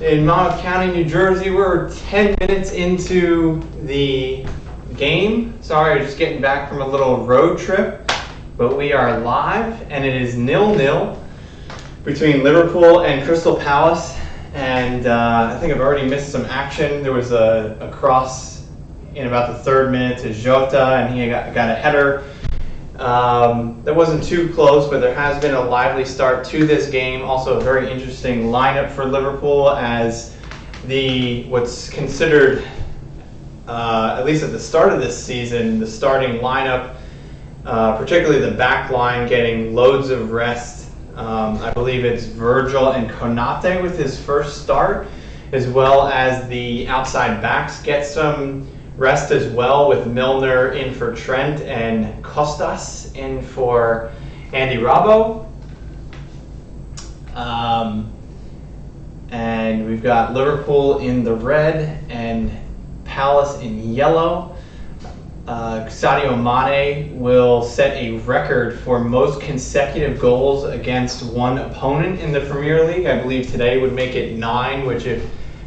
in Monmouth County, New Jersey. We're 10 minutes into the game. Sorry, just getting back from a little road trip, but we are live, and it is 0-0 between Liverpool and Crystal Palace. And I think I've already missed some action. There was a cross in about the third minute to Jota, and he got a header. That wasn't too close, but there has been a lively start to this game. Also a very interesting lineup for Liverpool, as what's considered, at least at the start of this season, the starting lineup, particularly the back line, getting loads of rest. I believe it's Virgil and Konate with his first start, as well as the outside backs get some rest as well, with Milner in for Trent and Costas in for Andy Robbo. And we've got Liverpool in the red and Palace in yellow. Sadio Mane will set a record for most consecutive goals against one opponent in the Premier League. I believe today would make it 9, which is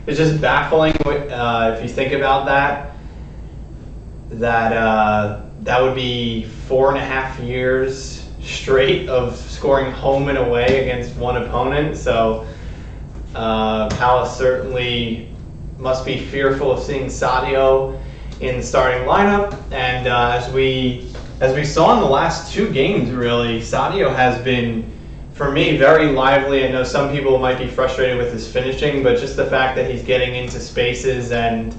just baffling if you think about that. That would be 4.5 years straight of scoring home and away against one opponent. So Palace certainly must be fearful of seeing Sadio in the starting lineup. And as we saw in the last 2 games, really, Sadio has been, for me, very lively. I know some people might be frustrated with his finishing, but just the fact that he's getting into spaces and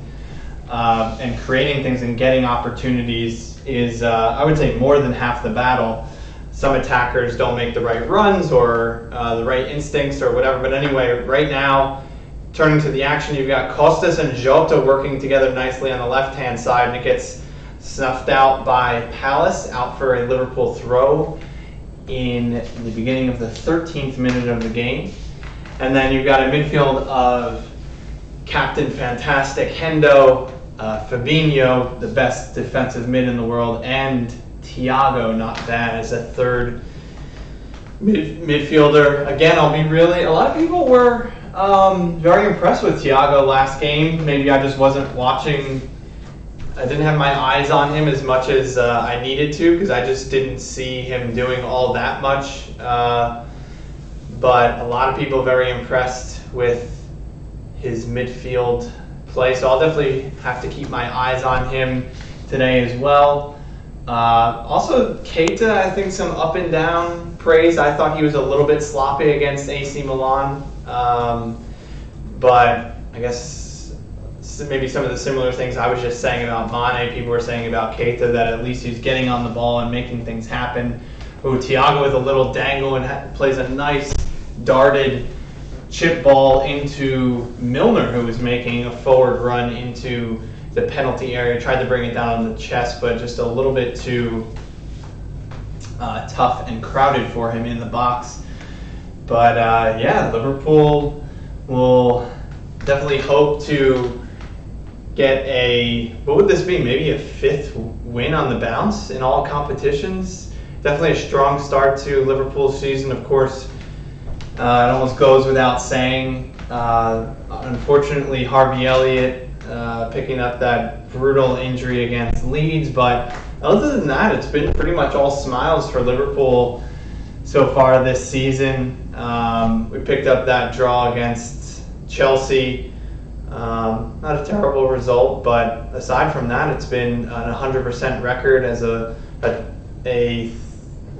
creating things and getting opportunities is, I would say, more than half the battle. Some attackers don't make the right runs or the right instincts or whatever. But anyway, right now, turning to the action, you've got Costas and Jota working together nicely on the left-hand side, and it gets snuffed out by Palace, out for a Liverpool throw in the beginning of the 13th minute of the game. And then you've got a midfield of Captain Fantastic Hendo, Fabinho, the best defensive mid in the world, and Thiago, not bad, as a third midfielder. Again, a lot of people were very impressed with Thiago last game. Maybe I just wasn't watching. I didn't have my eyes on him as much as I needed to, because I just didn't see him doing all that much. But a lot of people very impressed with his midfield play, so I'll definitely have to keep my eyes on him today as well. Also, Keita, I think some up and down praise. I thought he was a little bit sloppy against AC Milan, but I guess maybe some of the similar things I was just saying about Mane, people were saying about Keita, that at least he's getting on the ball and making things happen. Thiago with a little dangle and plays a nice darted chip ball into Milner, who was making a forward run into the penalty area. Tried to bring it down on the chest, but just a little bit too tough and crowded for him in the box. But yeah, Liverpool will definitely hope to get what would this be? Maybe a 5th win on the bounce in all competitions. Definitely a strong start to Liverpool's season. Of course, it almost goes without saying. Unfortunately, Harvey Elliott picking up that brutal injury against Leeds. But other than that, it's been pretty much all smiles for Liverpool so far this season. We picked up that draw against Chelsea. Not a terrible result, but aside from that, it's been an 100% record, as a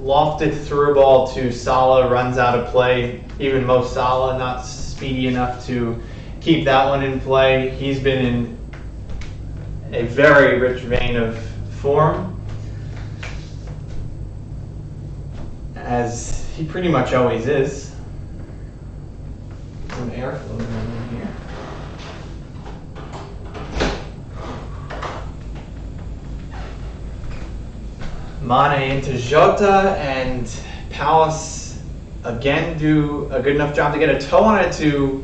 lofted through ball to Salah runs out of play. Even Mo Salah not speedy enough to keep that one in play. He's been in a very rich vein of form, as he pretty much always is. Some airflow in here. Mane into Jota, and Palace again do a good enough job to get a toe on it to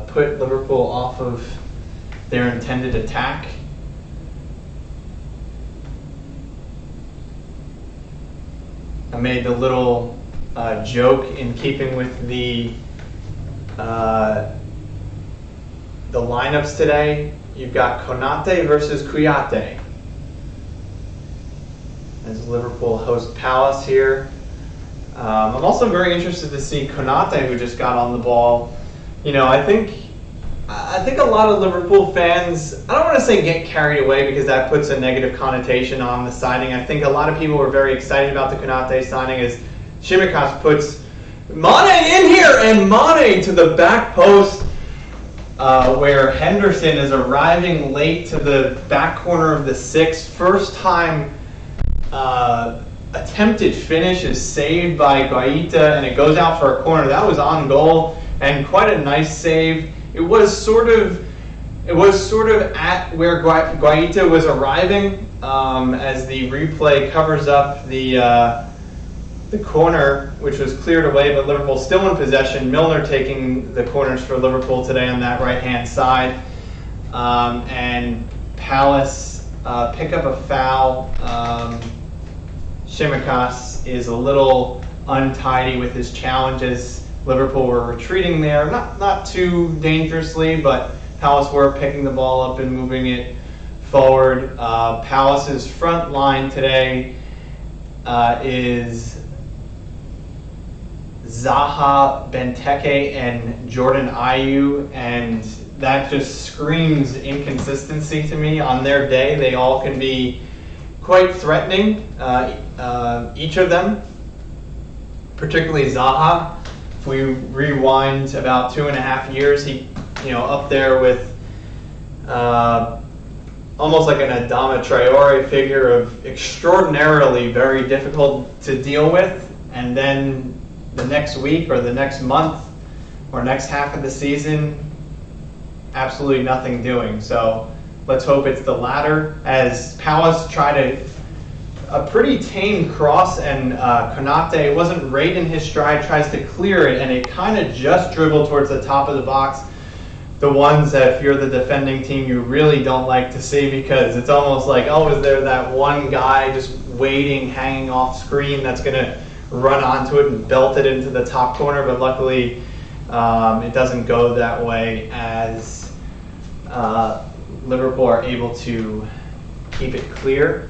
put Liverpool off of their intended attack. I made the little joke in keeping with the lineups today. You've got Konate versus Kouyaté as Liverpool host Palace here. I'm also very interested to see Konate, who just got on the ball. You know, I think a lot of Liverpool fans, I don't want to say get carried away because that puts a negative connotation on the signing. I think a lot of people were very excited about the Konate signing as Tsimikas puts Mane in here, and Mane to the back post where Henderson is arriving late to the back corner of the six. First time attempted finish is saved by Guaita, and it goes out for a corner. That was on goal and quite a nice save. It was sort of at where Guaita was arriving as the replay covers up the corner, which was cleared away, but Liverpool still in possession. Milner taking the corners for Liverpool today on that right-hand side. And Palace pick up a foul. Tsimikas is a little untidy with his challenges. Liverpool were retreating there, not too dangerously, but Palace were picking the ball up and moving it forward. Palace's front line today is Zaha, Benteke, and Jordan Ayew, and that just screams inconsistency to me. On their day, they all can be quite threatening, each of them, particularly Zaha. If we rewind about 2.5 years, he, up there with almost like an Adama Traore figure of extraordinarily very difficult to deal with, and then the next week or the next month or next half of the season, absolutely nothing doing. So let's hope it's the latter, as Palace tried a pretty tame cross, and Konate wasn't right in his stride, tries to clear it, and it kind of just dribbled towards the top of the box. The ones that if you're the defending team you really don't like to see, because it's almost like, oh, is there that one guy just waiting, hanging off screen that's going to run onto it and belt it into the top corner? But luckily it doesn't go that way, as Liverpool are able to keep it clear.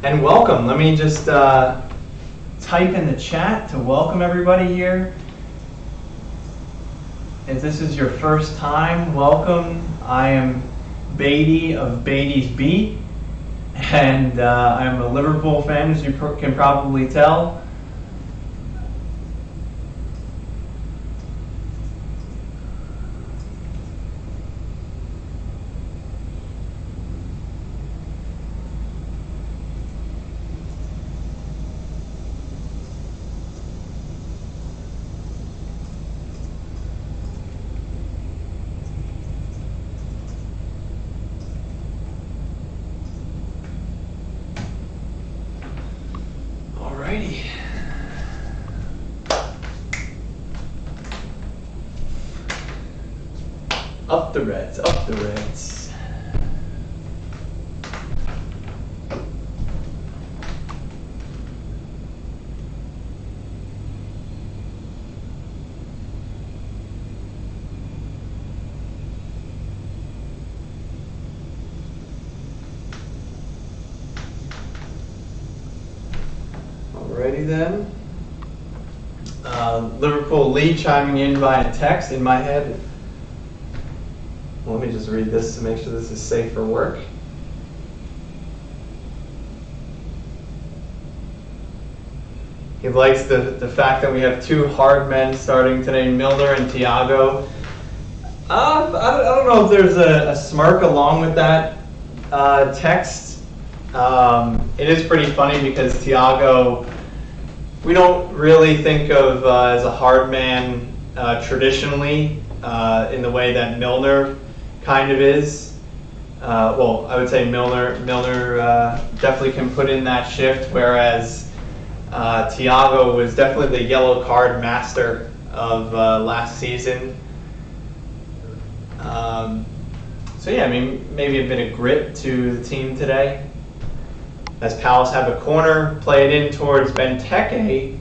And welcome. Let me just type in the chat to welcome everybody here. If this is your first time, welcome. I am Beaty of Beaty's Beat, and I'm a Liverpool fan, as you can probably tell. Alrighty. Up the Reds, up the Reds. Alrighty then. Liverpool Lee chiming in via text in my head. Let me just read this to make sure this is safe for work. He likes the fact that we have two hard men starting today, Milner and Thiago. I don't know if there's a smirk along with that text. It is pretty funny because Thiago, we don't really think of as a hard man traditionally in the way that Milner kind of is. Well, I would say Milner definitely can put in that shift, whereas Thiago was definitely the yellow card master of last season. So yeah, I mean, maybe a bit of grit to the team today. as Palace have a corner, play it in towards Benteke,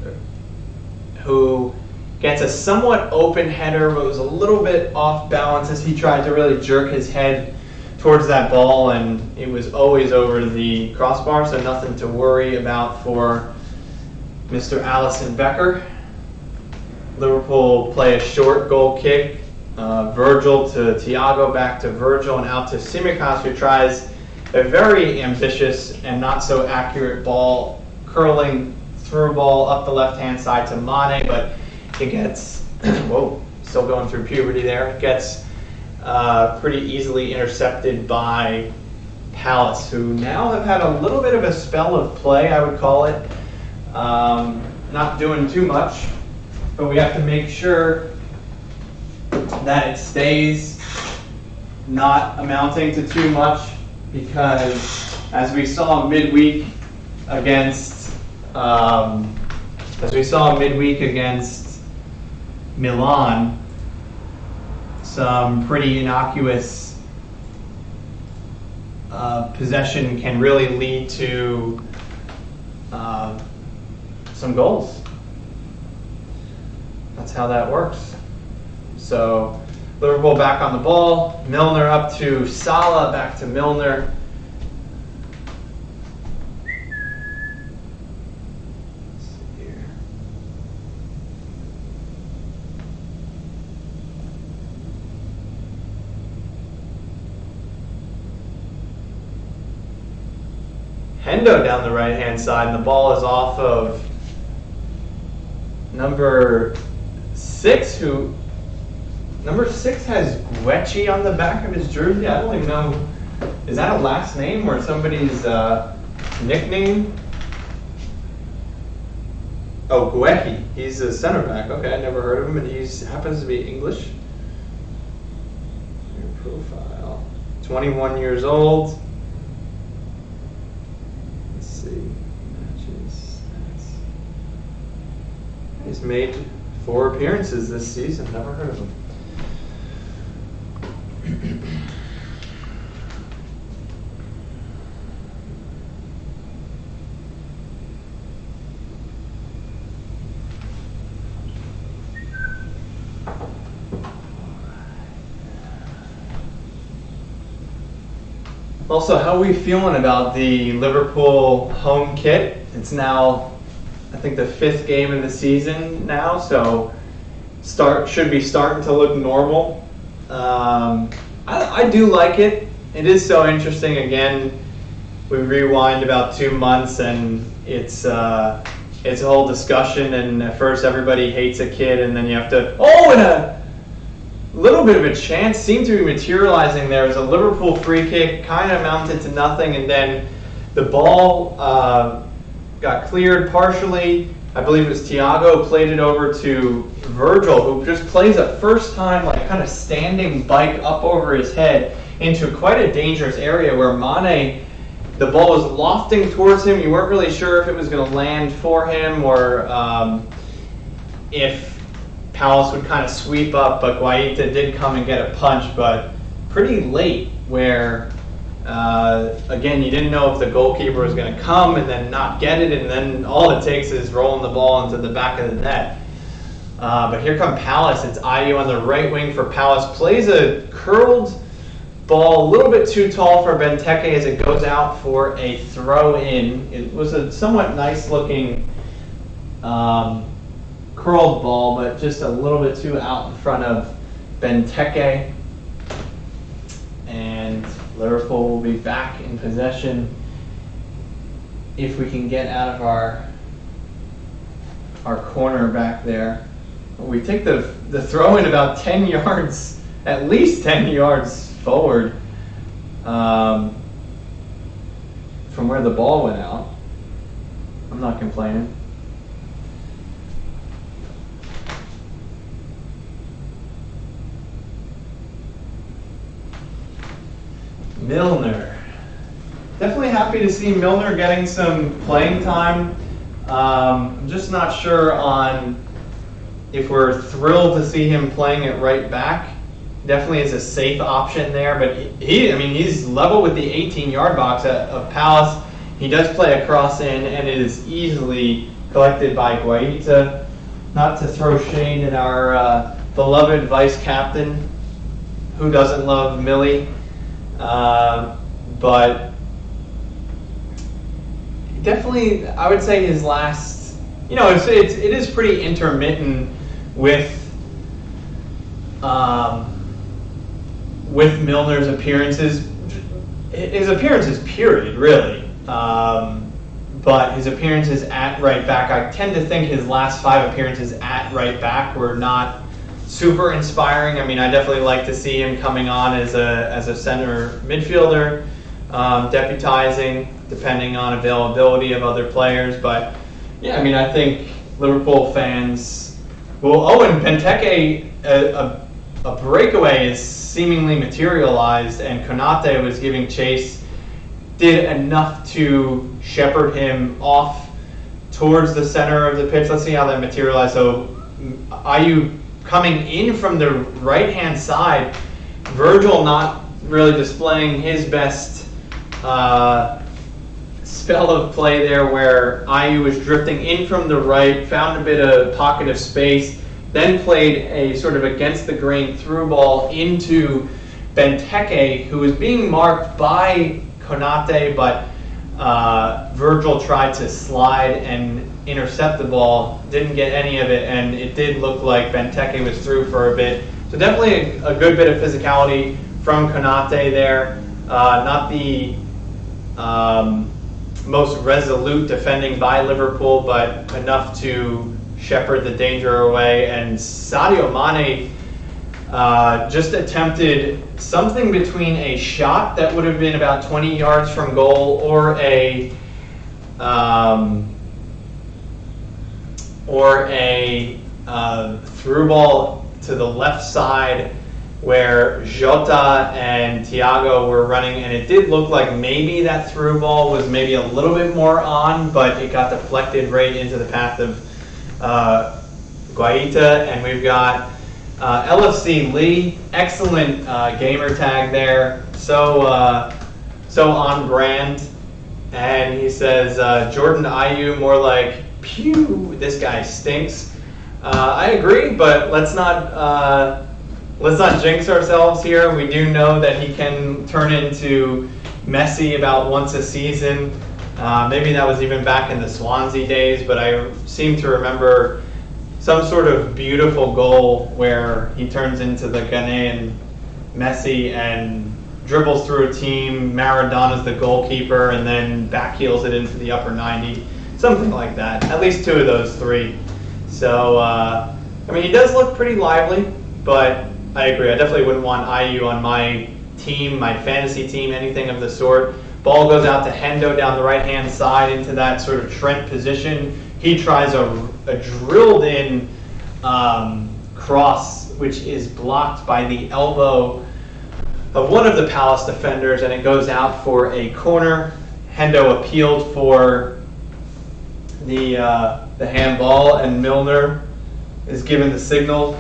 who gets a somewhat open header, but was a little bit off balance as he tried to really jerk his head towards that ball, and it was always over the crossbar, so nothing to worry about for Mr. Alisson Becker. Liverpool play a short goal kick, Virgil to Thiago, back to Virgil, and out to Tsimikas, who tries a very ambitious and not so accurate ball, curling through ball up the left-hand side to Mane, but it gets, whoa, still going through puberty there, it gets pretty easily intercepted by Palace, who now have had a little bit of a spell of play, I would call it. Not doing too much, but we have to make sure that it stays not amounting to too much, because as we saw midweek against Milan, some pretty innocuous possession can really lead to some goals. That's how that works. So Liverpool back on the ball. Milner up to Salah, back to Milner. Let's see here. Hendo down the right-hand side, and the ball is off of number 6, number 6 has Guechi on the back of his jersey. I don't even know, is that a last name or somebody's nickname? Oh, Guechi. He's a center back. Okay, I never heard of him, and he happens to be English. Your profile. 21 years old. Let's see. Matches. He's made 4 appearances this season. Never heard of him. Also, how are we feeling about the Liverpool home kit? It's now, I think, the 5th game of the season now, so should be starting to look normal. I do like it. It is so interesting. Again, we rewind about 2 months, and it's a whole discussion. And at first, everybody hates a kid, and then you have to. Oh, and a little bit of a chance seemed to be materializing. There was a Liverpool free kick, kind of amounted to nothing, and then the ball got cleared partially. I believe it was Thiago played it over to Virgil, who just plays a first time, like, kind of standing bike up over his head into quite a dangerous area where Mane, the ball was lofting towards him. You weren't really sure if it was going to land for him or if Palace would kind of sweep up, but Guaita did come and get a punch, but pretty late where, again, you didn't know if the goalkeeper was going to come and then not get it, and then all it takes is rolling the ball into the back of the net. But here come Palace. It's Ayew on the right wing for Palace. Plays a curled ball a little bit too tall for Benteke as it goes out for a throw-in. It was a somewhat nice-looking curled ball, but just a little bit too out in front of Benteke. And Liverpool will be back in possession if we can get out of our corner back there. We take the throw in about 10 yards, at least 10 yards forward from where the ball went out. I'm not complaining. Milner. Definitely happy to see Milner getting some playing time. I'm just not sure on if we're thrilled to see him playing at right back. Definitely is a safe option there, but he's level with the 18-yard box of Palace. He does play a cross in, and it is easily collected by Guaita. Not to throw shade at our beloved vice captain, who doesn't love Millie, but definitely, I would say his last, it is pretty intermittent with Milner's appearances. His appearances, period, really. But his appearances at right back, I tend to think his last 5 appearances at right back were not super inspiring. I mean, I definitely like to see him coming on as a center midfielder, deputizing, depending on availability of other players. But yeah, I mean, I think Liverpool fans will. Oh, and Benteke, a breakaway is seemingly materialized, and Konate was giving chase. Did enough to shepherd him off towards the center of the pitch. Let's see how that materialized. So Ayew coming in from the right-hand side, Virgil not really displaying his best spell of play there, where Ayew was drifting in from the right, found a bit of pocket of space, then played a sort of against the grain through ball into Benteke, who was being marked by Konate, but Virgil tried to slide and intercept the ball, didn't get any of it, and it did look like Benteke was through for a bit. So definitely a good bit of physicality from Konate there. Not the most resolute defending by Liverpool, but enough to shepherd the danger away. And Sadio Mane just attempted something between a shot that would have been about 20 yards from goal or a through ball to the left side where Jota and Thiago were running, and it did look like maybe that through ball was maybe a little bit more on, but it got deflected right into the path of Guaita. And we've got LFC Lee, excellent gamer tag there, so on brand. And he says Jordan Ayew, more like pew. This guy stinks. I agree, but let's not jinx ourselves here. We do know that he can turn into Messi about once a season. Maybe that was even back in the Swansea days, but I seem to remember some sort of beautiful goal where he turns into the Ghanaian Messi and dribbles through a team, Maradona's the goalkeeper, and then backheels it into the upper 90. Something like that. At least 2 of those 3. So, I mean, he does look pretty lively, but I agree. I definitely wouldn't want Ayew on my team, my fantasy team, anything of the sort. Ball goes out to Hendo down the right-hand side into that sort of Trent position. He tries a drilled-in cross, which is blocked by the elbow of one of the Palace defenders, and it goes out for a corner. Hendo appealed for the handball, and Milner is given the signal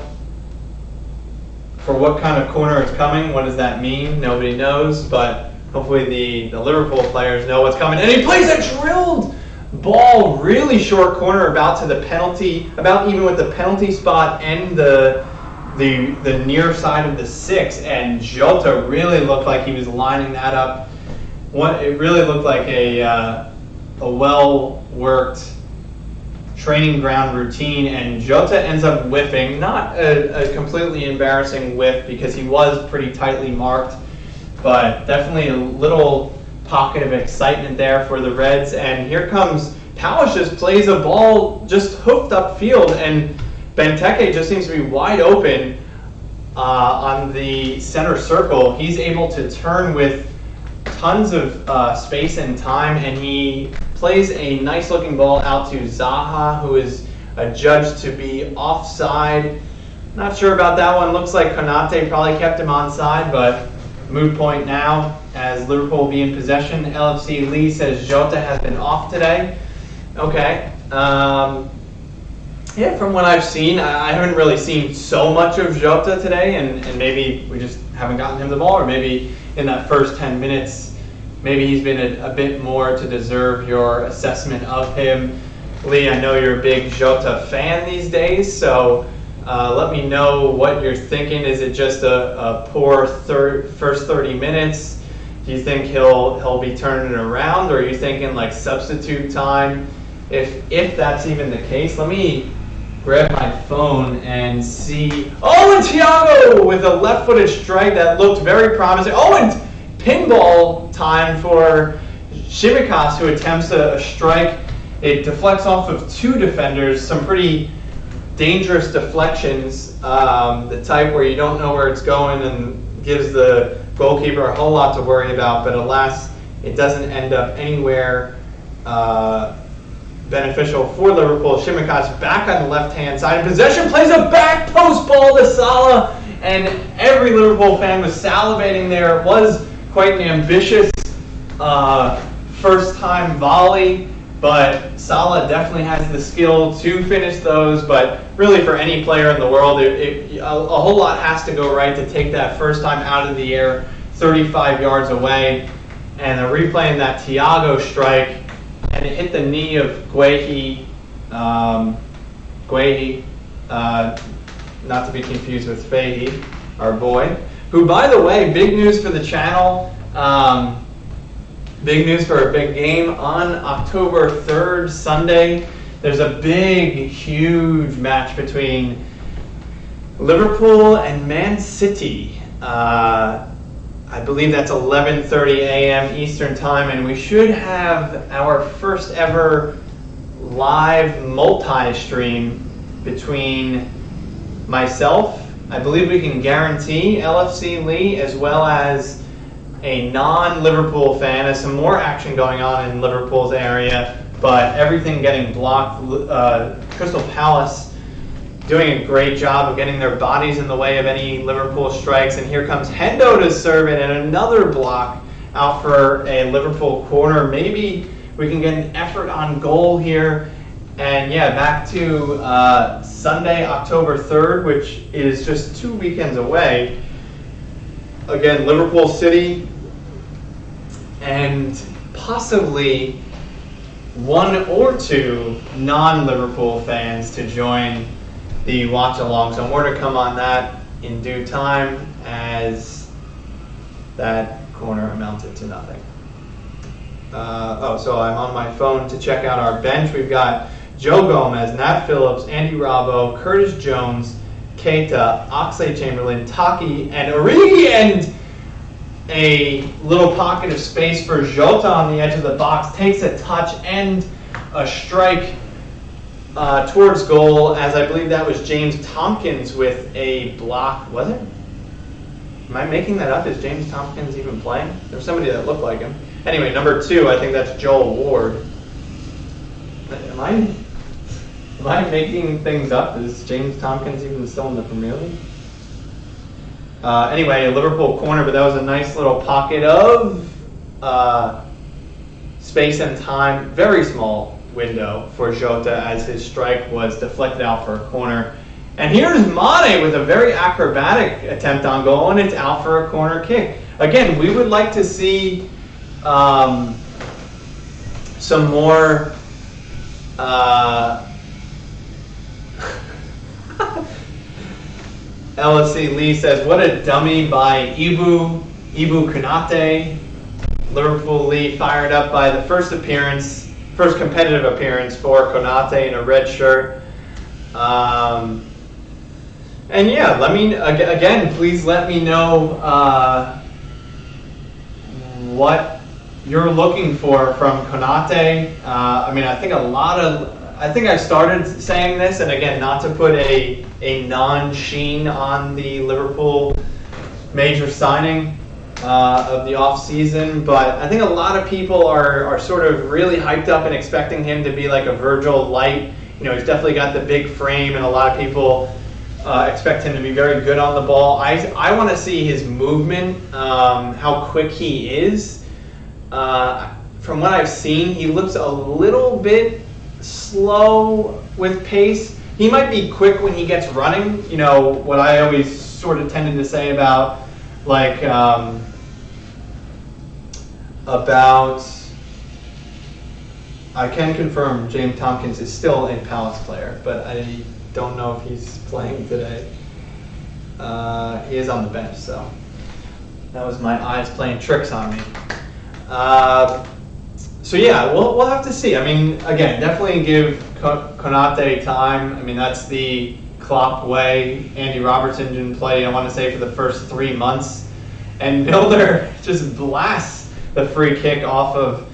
for what kind of corner is coming. What does that mean? Nobody knows, but hopefully the Liverpool players know what's coming. And he plays a drilled ball, really short corner, about to the penalty, about even with the penalty spot and the near side of the 6. And Jota really looked like he was lining that up. It really looked like a well-worked training ground routine, and Jota ends up whiffing. Not a completely embarrassing whiff because he was pretty tightly marked, but definitely a little pocket of excitement there for the Reds. And here comes Palace, just plays a ball just hooked upfield, and Benteke just seems to be wide open on the center circle. He's able to turn with tons of space and time, and he plays a nice looking ball out to Zaha, who is adjudged to be offside. Not sure about that one. Looks like Konate probably kept him onside, but moot point now as Liverpool will be in possession. LFC Lee says Jota has been off today. Okay. Yeah, from what I've seen, I haven't really seen so much of Jota today, and maybe we just haven't gotten him the ball, or maybe in that first 10 minutes maybe he's been a bit more to deserve your assessment of him. Lee, I know you're a big Jota fan these days, so let me know what you're thinking. Is it just a poor first 30 minutes? Do you think he'll be turning it around, or are you thinking like substitute time? If that's even the case, let me grab my phone and see. Oh, and Thiago with a left-footed strike that looked very promising. Oh, and pinball time for Tsimikas, who attempts a strike. It deflects off of two defenders, some pretty dangerous deflections, the type where you don't know where it's going and gives the goalkeeper a whole lot to worry about, but alas, it doesn't end up anywhere beneficial for Liverpool. Tsimikas back on the left-hand side. Possession, plays a back post ball to Salah, and every Liverpool fan was salivating there. It was quite an ambitious first-time volley, but Salah definitely has the skill to finish those. But really, for any player in the world, a whole lot has to go right to take that first time out of the air 35 yards away. And they're replaying that Thiago strike, and it hit the knee of Guehi, not to be confused with Fahey, our boy, who, by the way, big news for the channel, big news for a big game on October 3rd, Sunday. There's a big, huge match between Liverpool and Man City. I believe that's 11:30 a.m. Eastern Time, and we should have our first ever live multi-stream between myself, I believe we can guarantee LFC Lee, as well as a non-Liverpool fan. There's some more action going on in Liverpool's area, but everything getting blocked. Crystal Palace doing a great job of getting their bodies in the way of any Liverpool strikes. And here comes Hendo to serve it, and another block out for a Liverpool corner. Maybe we can get an effort on goal here. And yeah, back to Sunday, October 3rd, which is just 2 weekends away. Again, Liverpool City, and possibly one or two non-Liverpool fans to join the watch-along. So more to come on that in due time, as that corner amounted to nothing. So I'm on my phone to check out our bench. We've got Joe Gomez, Nat Phillips, Andy Robbo, Curtis Jones, Keita, Oxlade-Chamberlain, Taki, and Origi, and a little pocket of space for Jota on the edge of the box. Takes a touch and a strike towards goal, as I believe that was James Tompkins with a block. Was it? Am I making that up? Is James Tompkins even playing? There's somebody that looked like him. Anyway, number 2, I think that's Joel Ward. Am I making things up? Is James Tompkins even still in the Premier League? Anyway, a Liverpool corner, but that was a nice little pocket of space and time. Very small window for Jota, as his strike was deflected out for a corner. And here's Mane with a very acrobatic attempt on goal, and it's out for a corner kick. Again, we would like to see some more LSC Lee says, what a dummy by Ibu Konate. Liverpool Lee fired up by the first competitive appearance for Konate in a red shirt. And yeah, please let me know what you're looking for from Konate. I think I started saying this, and again, not to put a non-sheen on the Liverpool major signing of the off-season, but I think a lot of people are sort of really hyped up and expecting him to be like a Virgil light. You know, he's definitely got the big frame, and a lot of people expect him to be very good on the ball. I want to see his movement, how quick he is. From what I've seen, he looks a little bit slow with pace. He might be quick when he gets running. You know, what I always sort of tended to say about, like, about, I can confirm James Tompkins is still a Palace player, but I don't know if he's playing today. He is on the bench, so that was my eyes playing tricks on me. So yeah, we'll have to see. I mean, again, definitely give Konate time. I mean, that's the Klopp way. Andy Robertson didn't play, I want to say, for the first 3 months. And Milner just blasts the free kick off of,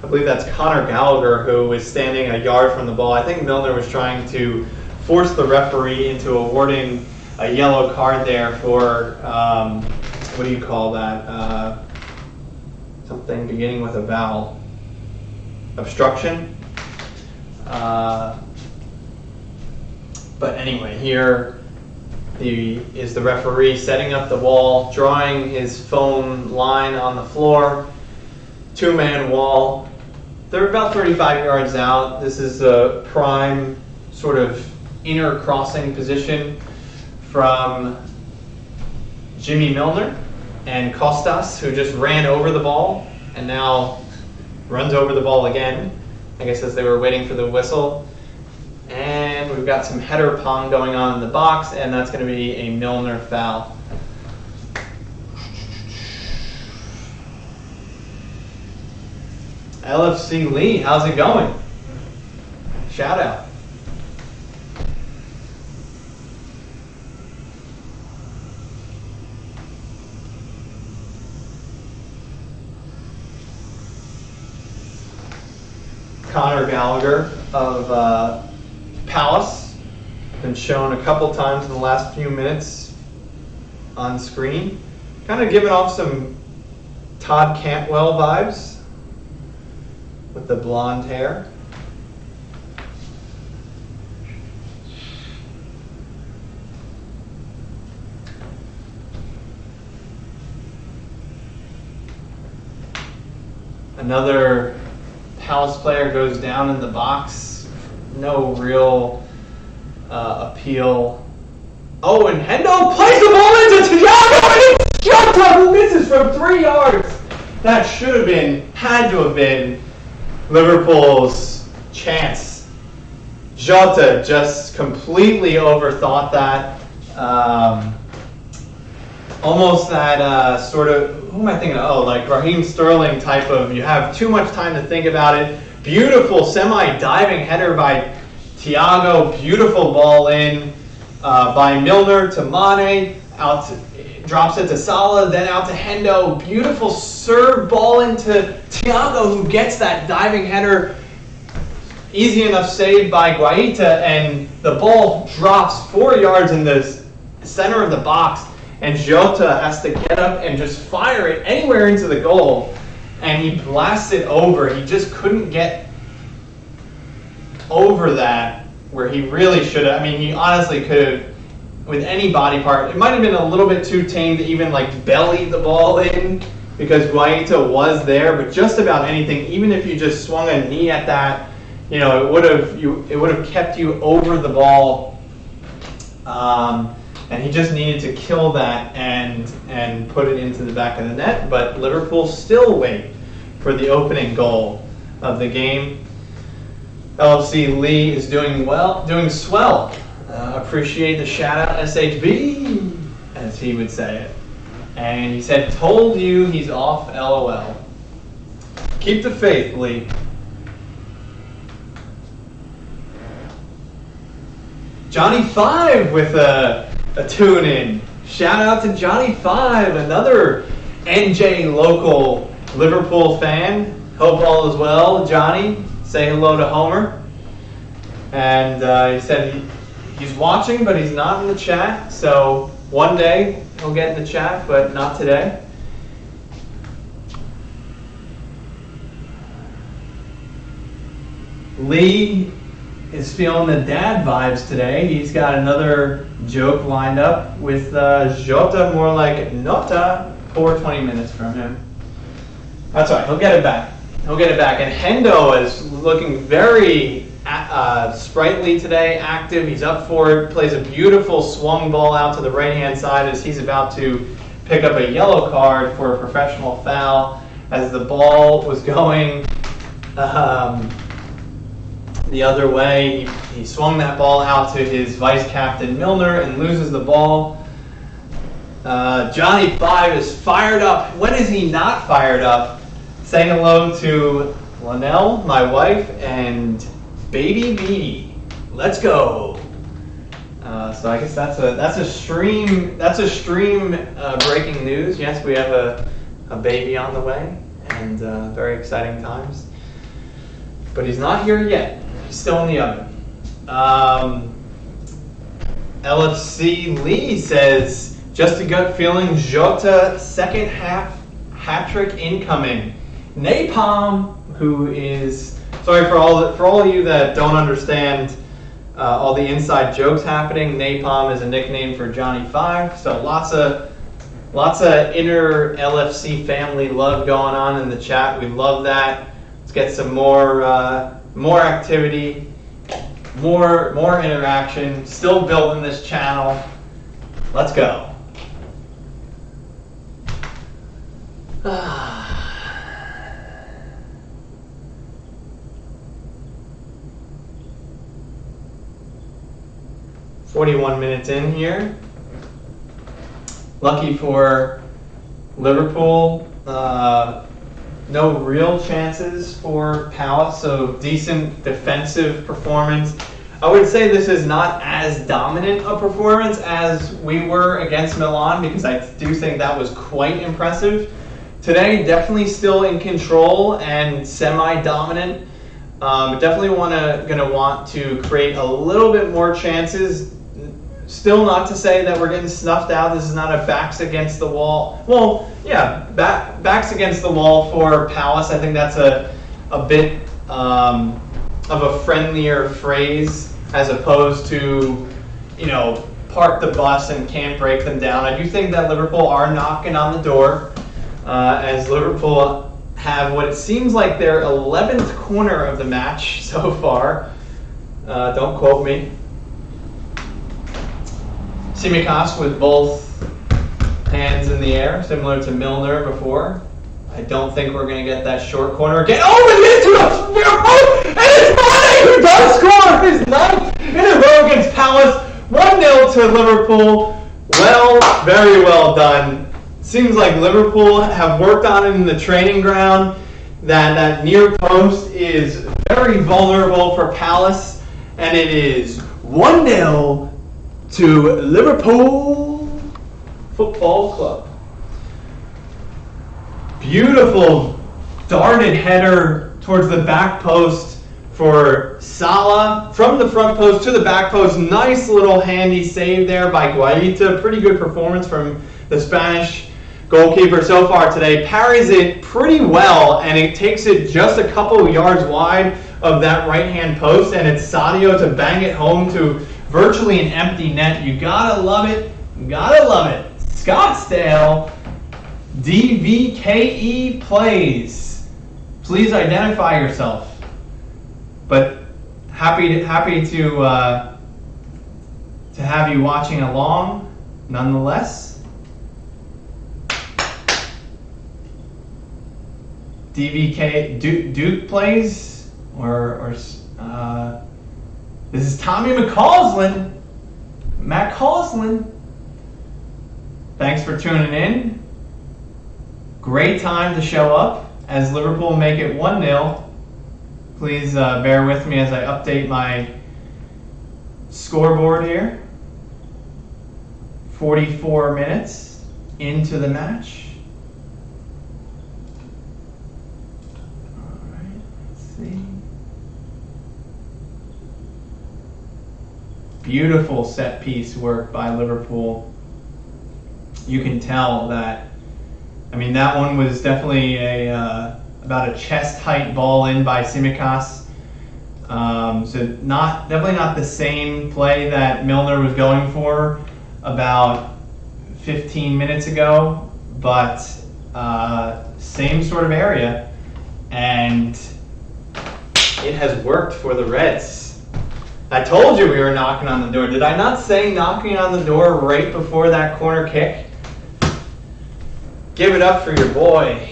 I believe that's Conor Gallagher, who was standing a yard from the ball. I think Milner was trying to force the referee into awarding a yellow card there for, what do you call that? Something beginning with a vowel. Obstruction. But anyway, here is the referee setting up the wall, drawing his foam line on the floor. 2-man wall. They're about 35 yards out. This is a prime sort of inner crossing position from Jimmy Milner and Costas, who just ran over the ball and now runs over the ball again, I guess as they were waiting for the whistle. And we've got some header pong going on in the box, and that's going to be a Milner foul. LFC Lee, how's it going? Shout out. Conor Gallagher of Palace, been shown a couple times in the last few minutes on screen. Kind of giving off some Todd Cantwell vibes with the blonde hair. Another Palace player goes down in the box. No real appeal. Oh, and Hendo plays the ball into Thiago, and it's Jota who misses from 3 yards. That had to have been Liverpool's chance. Jota just completely overthought that. Almost that sort of, who am I thinking of? Oh, like Raheem Sterling type of, you have too much time to think about it. Beautiful semi-diving header by Thiago. Beautiful ball in by Milner to Mane. Drops it to Salah, then out to Hendo. Beautiful serve ball into Thiago, who gets that diving header. Easy enough save by Guaita, and the ball drops 4 yards in the center of the box. And Jota has to get up and just fire it anywhere into the goal. And he blasts it over. He just couldn't get over that where he really should have. I mean, he honestly could have, with any body part. It might have been a little bit too tame to even like belly the ball in, because Guaita was there. But just about anything, even if you just swung a knee at that, it would have kept you over the ball. And he just needed to kill that and put it into the back of the net. But Liverpool still wait for the opening goal of the game. LFC Lee is doing swell. Appreciate the shout out, SHB, as he would say it. And he said, told you he's off, LOL. Keep the faith, Lee. Johnny 5 with a tune in. Shout out to Johnny 5, another NJ local Liverpool fan. Hope all is well, Johnny. Say hello to Homer. And he said he's watching, but he's not in the chat. So one day he'll get in the chat, but not today. Lee is feeling the dad vibes today. He's got another joke lined up with Jota, more like Nota. Poor 20 minutes from him. That's all right. He'll get it back. And Hendo is looking very sprightly today, active. He's up for it. Plays a beautiful swung ball out to the right-hand side as he's about to pick up a yellow card for a professional foul. as the ball was going the other way. He swung that ball out to his vice captain Milner and loses the ball. Johnny 5 is fired up. When is he not fired up? Saying hello to Linnell, my wife, and baby Beaty. Let's go. So I guess that's a stream breaking news. Yes, we have a baby on the way, and very exciting times. But he's not here yet. He's still in the oven. LFC Lee says, just a gut feeling, Jota second half hat-trick incoming. Napalm, who is, sorry for all of you that don't understand all the inside jokes happening, Napalm is a nickname for Johnny 5. So lots of inner LFC family love going on in the chat. We love that. Let's get some more activity, more interaction. Still building this channel. Let's go. 41 minutes in here. Lucky for Liverpool, no real chances for Palace, so decent defensive performance. I would say this is not as dominant a performance as we were against Milan, because I do think that was quite impressive. Today, definitely still in control and semi-dominant. Definitely gonna want to create a little bit more chances. Still not to say that we're getting snuffed out. This is not a backs against the wall. Well, yeah, backs against the wall for Palace. I think that's a bit of a friendlier phrase as opposed to, park the bus and can't break them down. I do think that Liverpool are knocking on the door, as Liverpool have what it seems like their 11th corner of the match so far. Don't quote me. Tsimikas with both hands in the air, similar to Milner before. I don't think we're going to get that short corner again. Oh, and into and it's Beaty who does score his 9th in a row against Palace. 1-0 to Liverpool. Well, very well done. Seems like Liverpool have worked on it in the training ground. That near post is very vulnerable for Palace, and it is 1-0 to Liverpool Football Club. Beautiful darted header towards the back post for Salah. From the front post to the back post. Nice little handy save there by Guaita. Pretty good performance from the Spanish goalkeeper so far today. Parries it pretty well, and it takes it just a couple of yards wide of that right-hand post, and it's Sadio to bang it home to virtually an empty net. You gotta love it. Gotta love it. Scottsdale DVKE plays. Please identify yourself. But happy to have you watching along, nonetheless. DVK Duke plays, or this is Tommy McCausland. Matt Causland. Thanks for tuning in. Great time to show up as Liverpool make it 1-0. Please bear with me as I update my scoreboard here. 44 minutes into the match. All right, let's see. Beautiful set piece work by Liverpool. You can tell that, that one was definitely about a chest height ball in by Tsimikas. So definitely not the same play that Milner was going for about 15 minutes ago, but same sort of area, and it has worked for the Reds. I told you we were knocking on the door. Did I not say knocking on the door right before that corner kick? Give it up for your boy,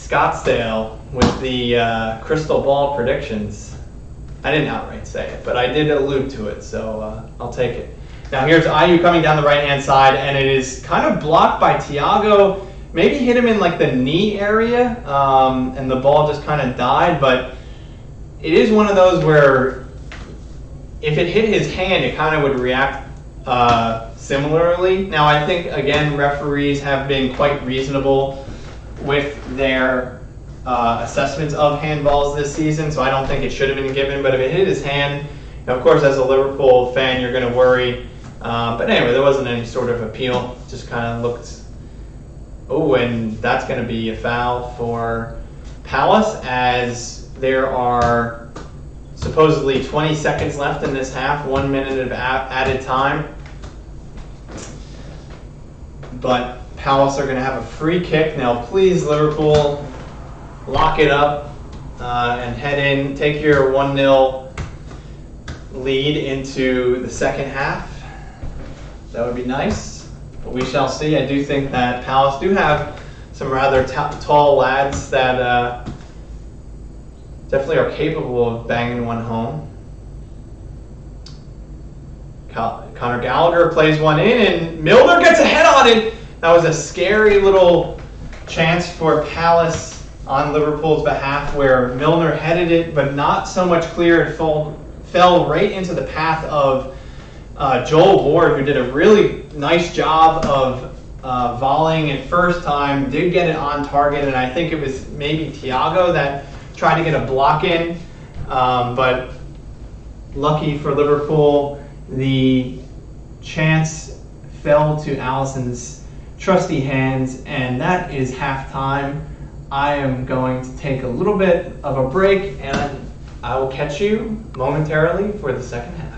Scottsdale with the crystal ball predictions. I didn't outright say it, but I did allude to it, so I'll take it. Now here's IU coming down the right-hand side, and it is kind of blocked by Thiago. Maybe hit him in like the knee area, and the ball just kind of died, but it is one of those where if it hit his hand, it kind of would react similarly. Now I think, again, referees have been quite reasonable with their assessments of handballs this season, so I don't think it should have been given, but if it hit his hand, of course, as a Liverpool fan, you're going to worry. But anyway, there wasn't any sort of appeal. Just kind of looked. Oh, and that's going to be a foul for Palace, as there are supposedly 20 seconds left in this half, 1 minute of added time. But Palace are going to have a free kick. Now, please, Liverpool, lock it up and head in. Take your 1-0 lead into the second half. That would be nice, but we shall see. I do think that Palace do have some rather tall lads that definitely are capable of banging one home. Conor Gallagher plays one in, and Milner gets a head on it. That was a scary little chance for Palace on Liverpool's behalf, where Milner headed it, but not so much clear. It fell right into the path of Joel Ward, who did a really nice job of volleying it first time, did get it on target, and I think it was maybe Thiago that tried to get a block in, but lucky for Liverpool, the chance fell to Alisson's trusty hands, and that is halftime. I am going to take a little bit of a break, and I will catch you momentarily for the second half.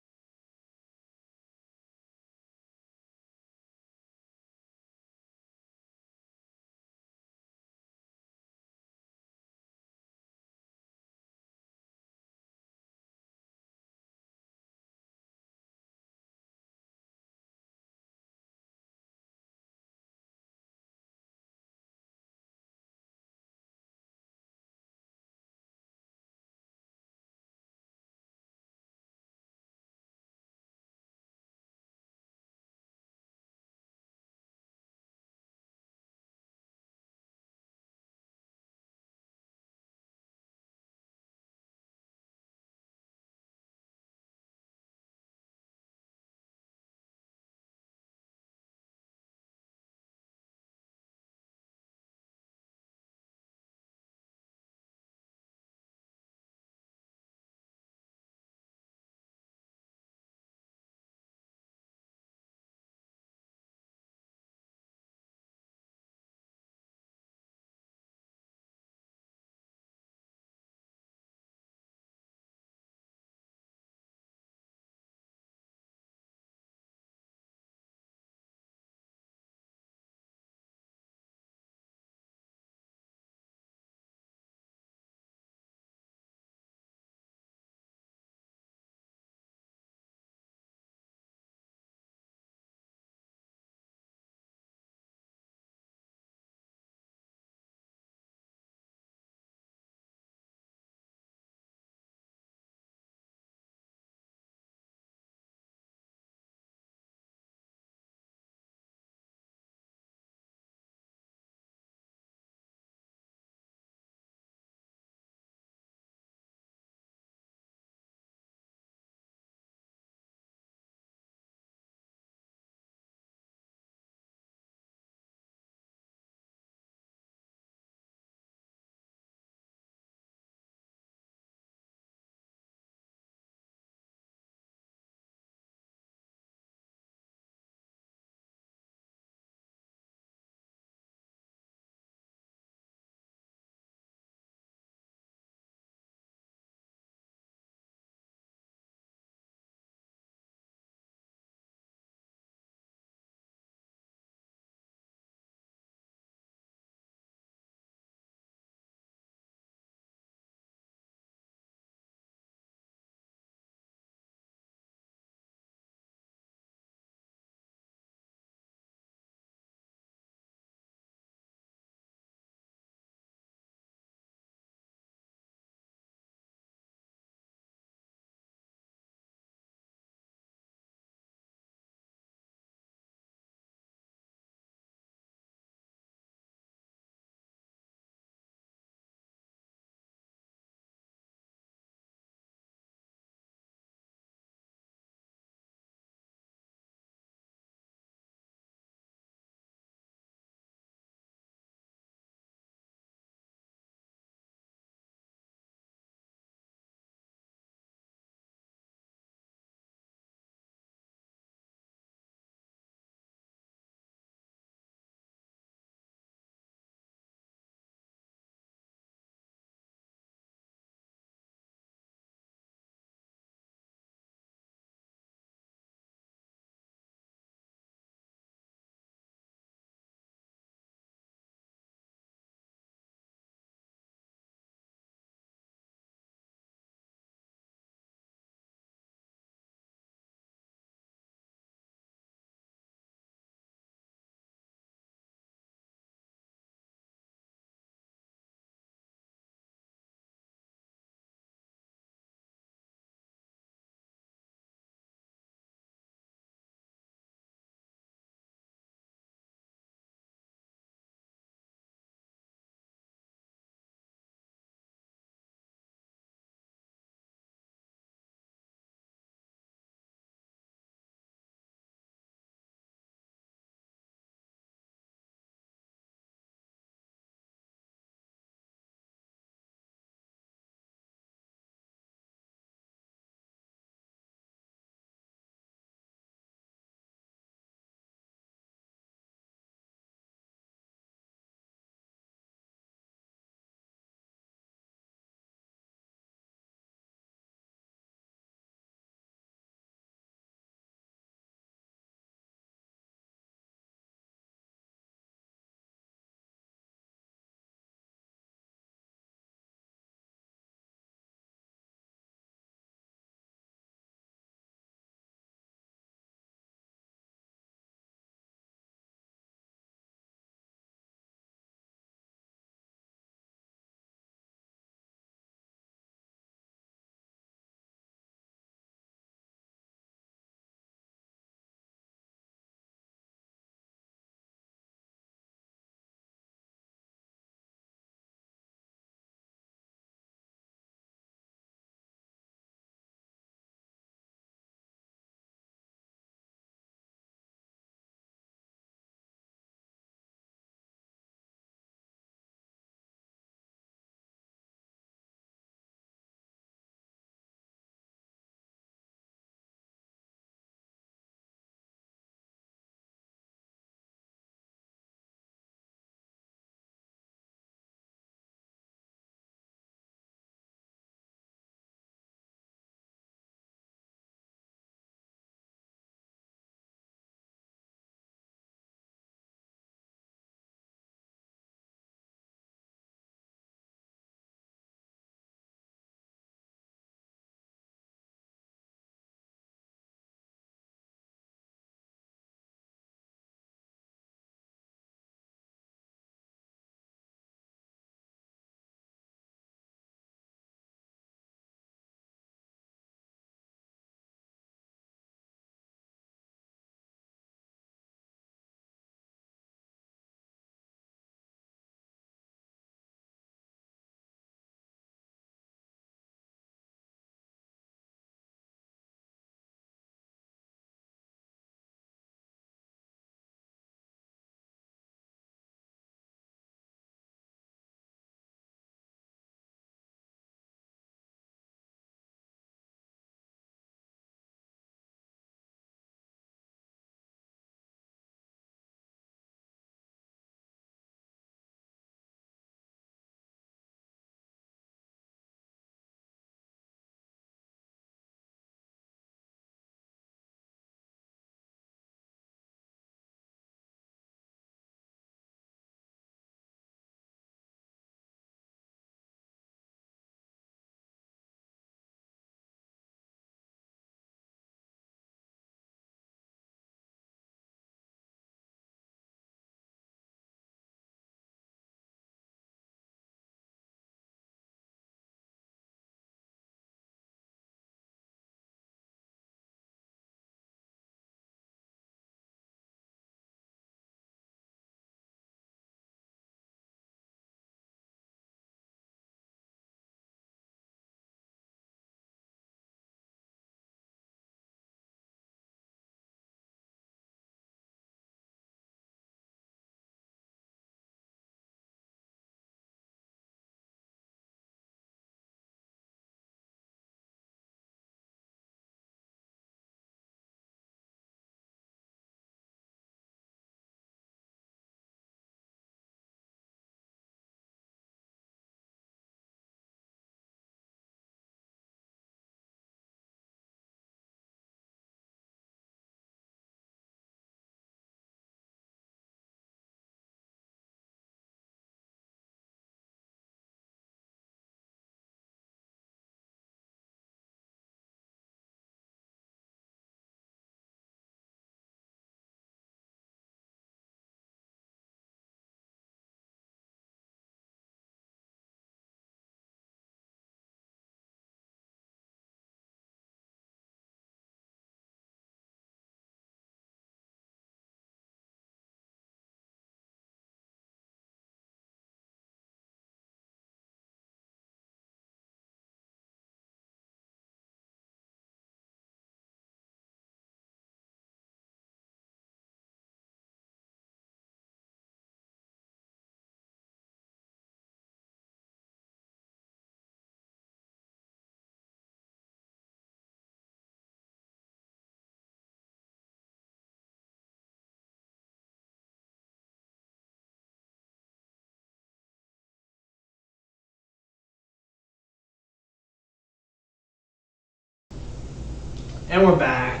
And we're back.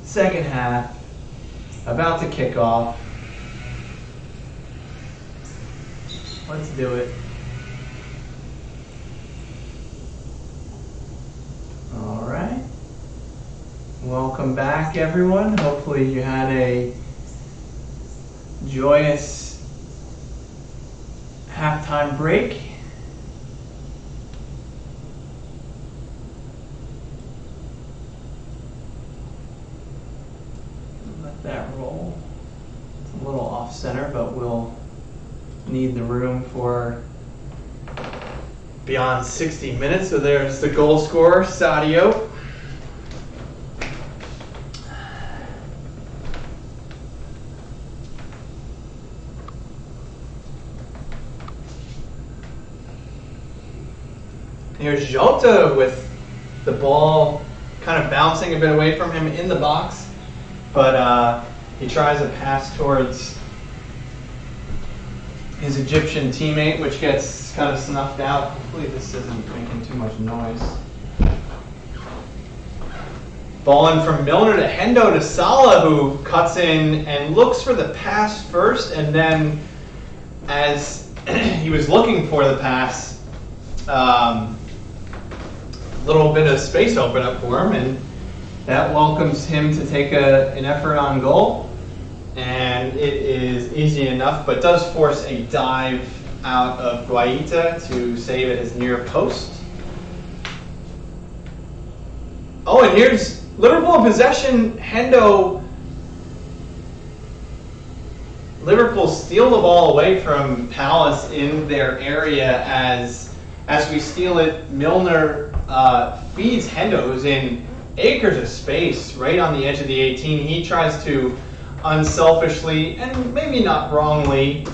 Second half. About to kick off. Let's do it. All right. Welcome back, everyone. Hopefully you had a joyous halftime break. Let that roll. It's a little off center, but we'll need the room for beyond 60 minutes. So there's the goal scorer, Sadio. Here's Jota with the ball kind of bouncing a bit away from him in the box, but he tries a pass towards his Egyptian teammate, which gets kind of snuffed out. Hopefully this isn't making too much noise. Ball in from Milner to Hendo to Salah, who cuts in and looks for the pass first, and then as he was looking for the pass, little bit of space open up for him, and that welcomes him to take an effort on goal. And it is easy enough, but does force a dive out of Guaita to save at his near post. Oh, and here's Liverpool in possession. Hendo. Liverpool steal the ball away from Palace in their area as we steal it. Milner feeds Hendo, who's in acres of space right on the edge of the 18. He tries to unselfishly, and maybe not wrongly,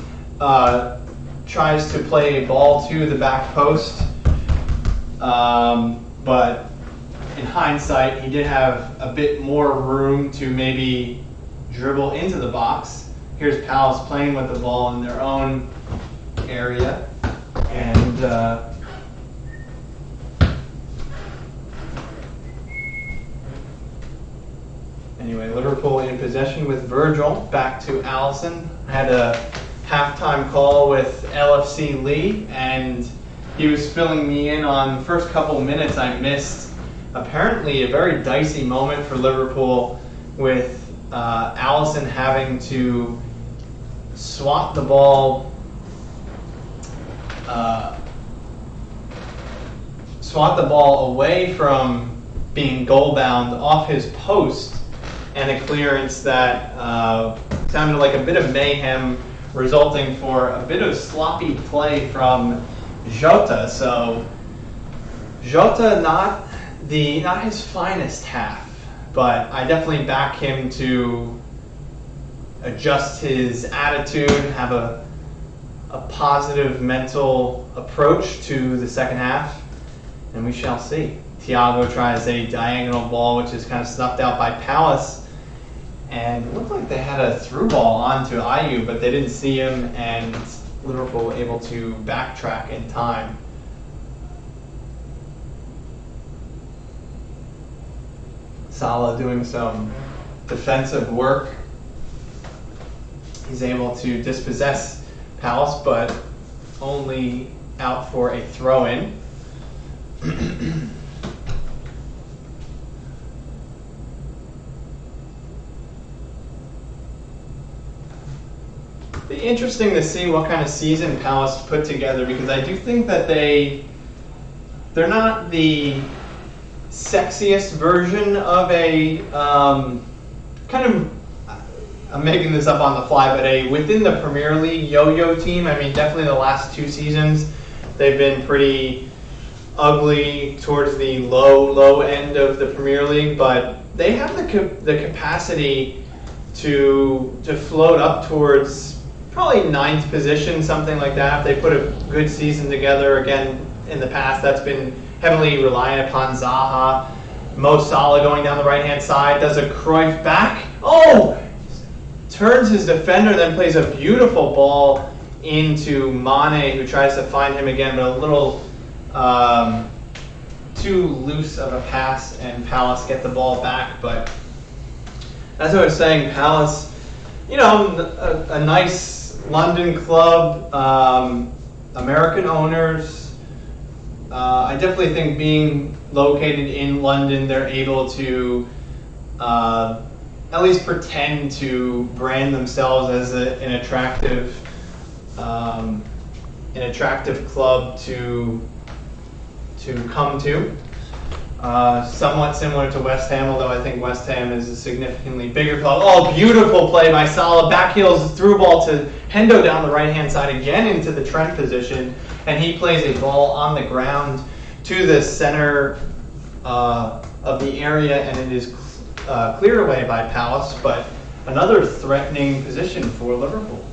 tries to play a ball to the back post. But in hindsight, he did have a bit more room to maybe dribble into the box. Here's Palace playing with the ball in their own area. And anyway, Liverpool in possession with Virgil. Back to Alisson. I had a halftime call with LFC Lee, and he was filling me in on the first couple minutes I missed. Apparently a very dicey moment for Liverpool with Alisson having to swat the ball away from being goal bound off his post, and a clearance that sounded like a bit of mayhem, resulting for a bit of sloppy play from Jota. So Jota, not his finest half, but I definitely back him to adjust his attitude, have a positive mental approach to the second half, and we shall see. Thiago tries a diagonal ball, which is kind of snuffed out by Palace. And it looked like they had a through ball onto Ayew, but they didn't see him, and Liverpool were able to backtrack in time. Salah doing some defensive work. He's able to dispossess Palace, but only out for a throw-in. Be interesting to see what kind of season Palace put together, because I do think that they're not the sexiest version of a kind of, I'm making this up on the fly, but a within the Premier League yo-yo team. I mean, definitely the last two seasons they've been pretty ugly towards the low end of the Premier League, but they have the capacity to float up towards probably 9th position, something like that. If they put a good season together. Again, in the past, that's been heavily reliant upon Zaha. Mo Salah going down the right-hand side, does a Cruyff back. Oh! Turns his defender, then plays a beautiful ball into Mane, who tries to find him again, but a little too loose of a pass and Palace get the ball back. But as I was saying, Palace, a nice London club, American owners. I definitely think being located in London, they're able to at least pretend to brand themselves as an attractive club to come to. Somewhat similar to West Ham, although I think West Ham is a significantly bigger club. Oh, beautiful play by Salah. Backheels through ball to Hendo down the right-hand side again into the Trent position. And he plays a ball on the ground to the center of the area, and it is cleared away by Palace. But another threatening position for Liverpool.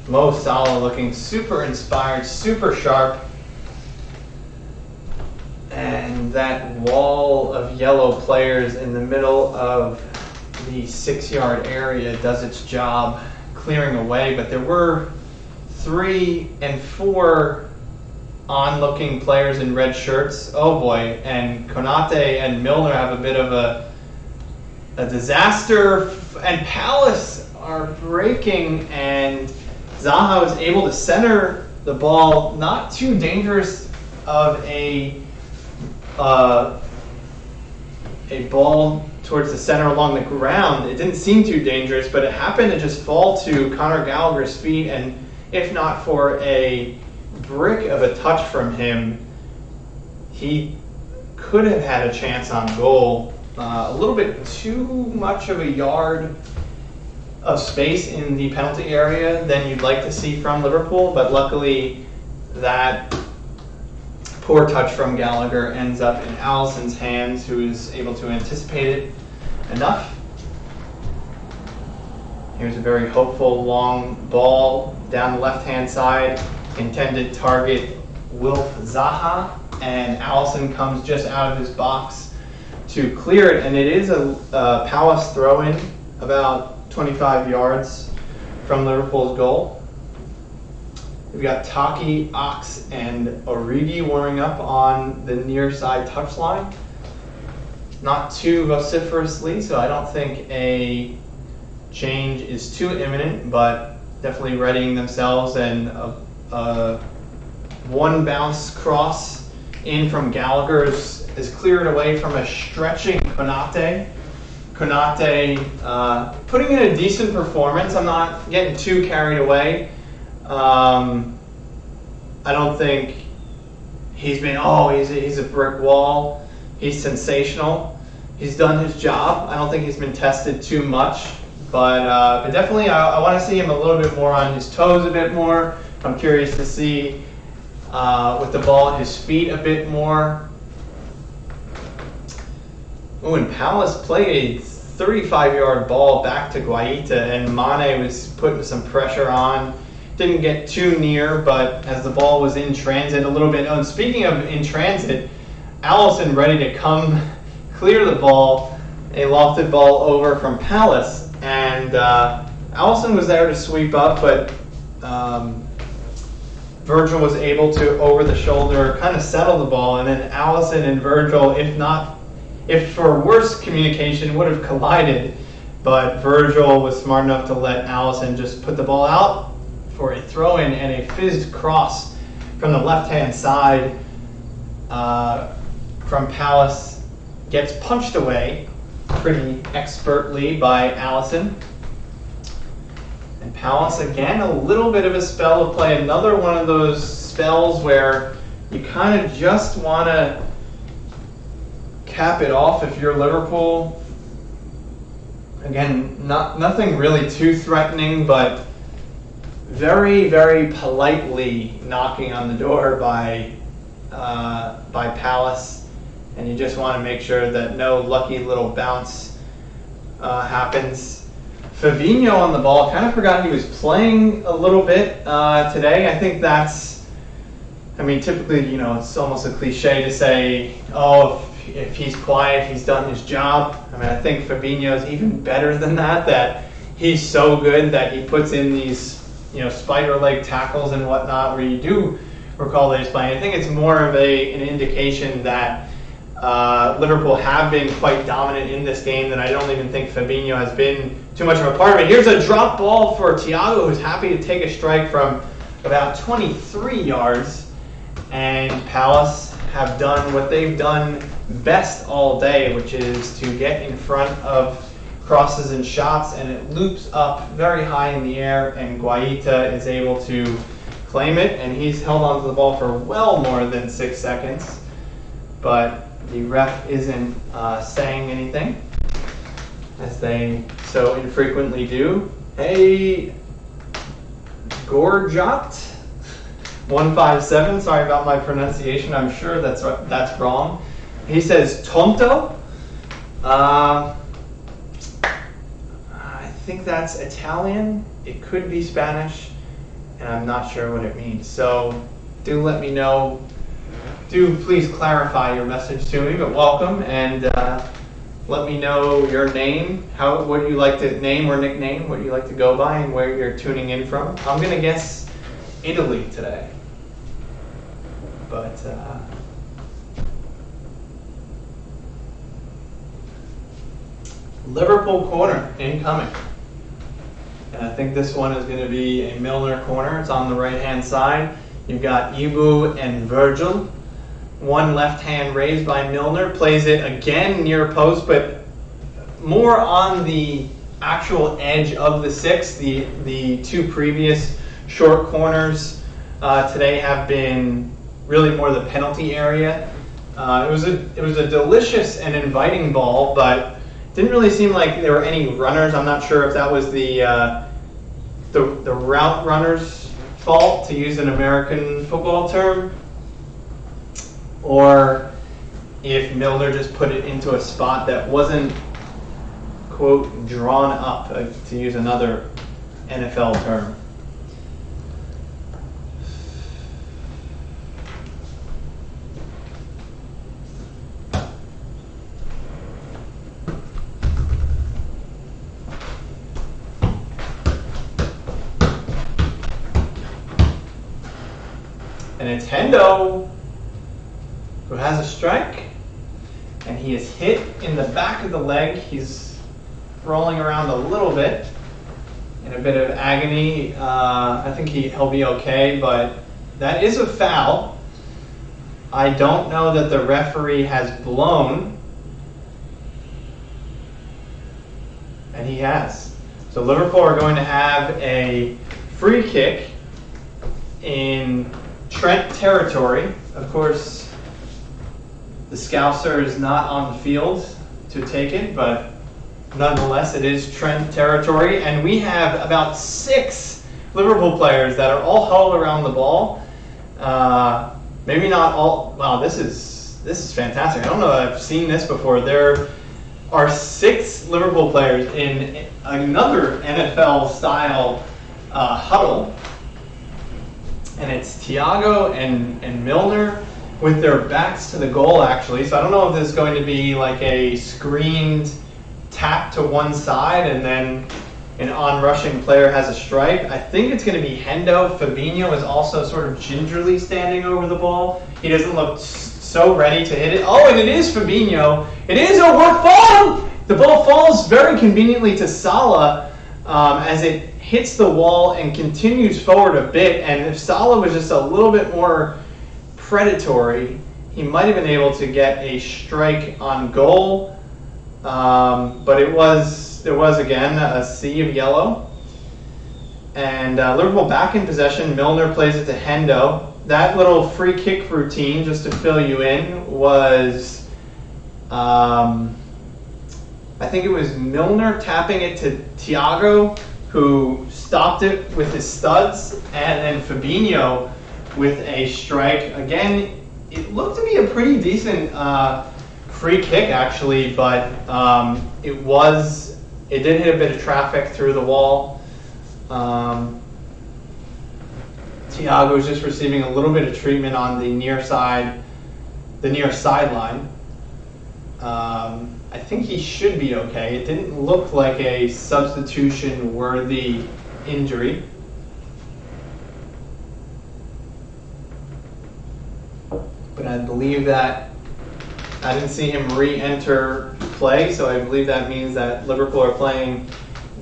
Mo Salah looking super inspired, super sharp. And that wall of yellow players in the middle of the 6-yard area does its job clearing away. But there were 3 and 4 on-looking players in red shirts. Oh boy, and Konate and Milner have a bit of a disaster. And Palace are breaking, and Zaha was able to center the ball, not too dangerous of a ball towards the center along the ground. It didn't seem too dangerous, but it happened to just fall to Conor Gallagher's feet, and if not for a brick of a touch from him, he could have had a chance on goal. A little bit too much of a yard of space in the penalty area than you'd like to see from Liverpool, but luckily that poor touch from Gallagher ends up in Alisson's hands, who is able to anticipate it enough. Here's a very hopeful long ball down the left-hand side, intended target Wilf Zaha, and Alisson comes just out of his box to clear it, and it is a Palace throw-in about 25 yards from Liverpool's goal. We've got Taki, Ox, and Origi warming up on the near side touchline. Not too vociferously, so I don't think a change is too imminent, but definitely readying themselves, and a one bounce cross in from Gallagher is cleared away from a stretching Konate. Konate putting in a decent performance. I'm not getting too carried away. I don't think he's been, he's a brick wall. He's sensational. He's done his job. I don't think he's been tested too much. But definitely I want to see him a little bit more on his toes, a bit more. I'm curious to see with the ball at his feet a bit more. Oh, and Palace played a 35-yard ball back to Guaita, and Mane was putting some pressure on. Didn't get too near, but as the ball was in transit a little bit. Oh, and speaking of in transit, Alisson ready to come clear the ball, a lofted ball over from Palace, and Alisson was there to sweep up, but Virgil was able to, over the shoulder, kind of settle the ball, and then Alisson and Virgil, if for worse communication, would have collided, but Virgil was smart enough to let Alisson just put the ball out for a throw-in, and a fizzed cross from the left-hand side from Palace gets punched away pretty expertly by Alisson. And Palace, again, a little bit of a spell of play. Another one of those spells where you kind of just want to cap it off if you're Liverpool. Again, nothing really too threatening, but very, very politely knocking on the door by Palace, and you just want to make sure that no lucky little bounce happens. Fabinho on the ball, kind of forgot he was playing a little bit today. I think typically, it's almost a cliche to say, if he's quiet, he's done his job. I think Fabinho is even better than that he's so good that he puts in these, spider leg tackles and whatnot, where you do recall that he's playing. I think it's more of an indication that Liverpool have been quite dominant in this game, that I don't even think Fabinho has been too much of a part of it. Here's a drop ball for Thiago, who's happy to take a strike from about 23 yards. And Palace have done what they've done best all day, which is to get in front of crosses and shots, and it loops up very high in the air, and Guaita is able to claim it, and he's held onto the ball for well more than 6 seconds. But the ref isn't saying anything, as they so infrequently do. Hey, Gorjot 157. Sorry about my pronunciation. I'm sure that's wrong. He says tonto. I think that's Italian. It could be Spanish, and I'm not sure what it means. So do let me know. Do please clarify your message to me, but welcome, and let me know your name, what you like to name or nickname, what you like to go by, and where you're tuning in from. I'm going to guess Italy today. But Liverpool corner incoming. And I think this one is going to be a Milner corner. It's on the right-hand side. You've got Ibu and Virgil. One left hand raised by Milner. Plays it again near post, but more on the actual edge of the six. The two previous short corners today have been really more the penalty area. It was a delicious and inviting ball, but didn't really seem like there were any runners. I'm not sure if that was the route runner's fault, to use an American football term, or if Milner just put it into a spot that wasn't, quote, drawn up, to use another NFL term. And it's Hendo who has a strike, and he is hit in the back of the leg. He's rolling around a little bit in a bit of agony. I think he'll be okay, but that is a foul. I don't know that the referee has blown, and he has. So Liverpool are going to have a free kick in Trent territory. Of course, the Scouser is not on the field to take it, but nonetheless, it is Trent territory. And we have about 6 Liverpool players that are all huddled around the ball. Maybe not all. Wow, this is fantastic. I don't know that I've seen this before. There are 6 Liverpool players in another NFL-style huddle. And it's Thiago and Milner with their backs to the goal, actually. So I don't know if this is going to be like a screened tap to one side and then an on-rushing player has a strike. I think it's going to be Hendo. Fabinho is also sort of gingerly standing over the ball. He doesn't look so ready to hit it. Oh, and it is Fabinho. It is a work ball! The ball falls very conveniently to Salah as it hits the wall and continues forward a bit. And if Salah was just a little bit more predatory, he might have been able to get a strike on goal. But there was again a sea of yellow. And Liverpool back in possession. Milner plays it to Hendo. That little free kick routine, just to fill you in, was I think it was Milner tapping it to Thiago, who stopped it with his studs, and then Fabinho with a strike. Again, it looked to be a pretty decent free kick, actually, but it did hit a bit of traffic through the wall. Thiago was just receiving a little bit of treatment on the near sideline. I think he should be okay. It didn't look like a substitution-worthy injury. But I believe that I didn't see him re-enter play, so I believe that means that Liverpool are playing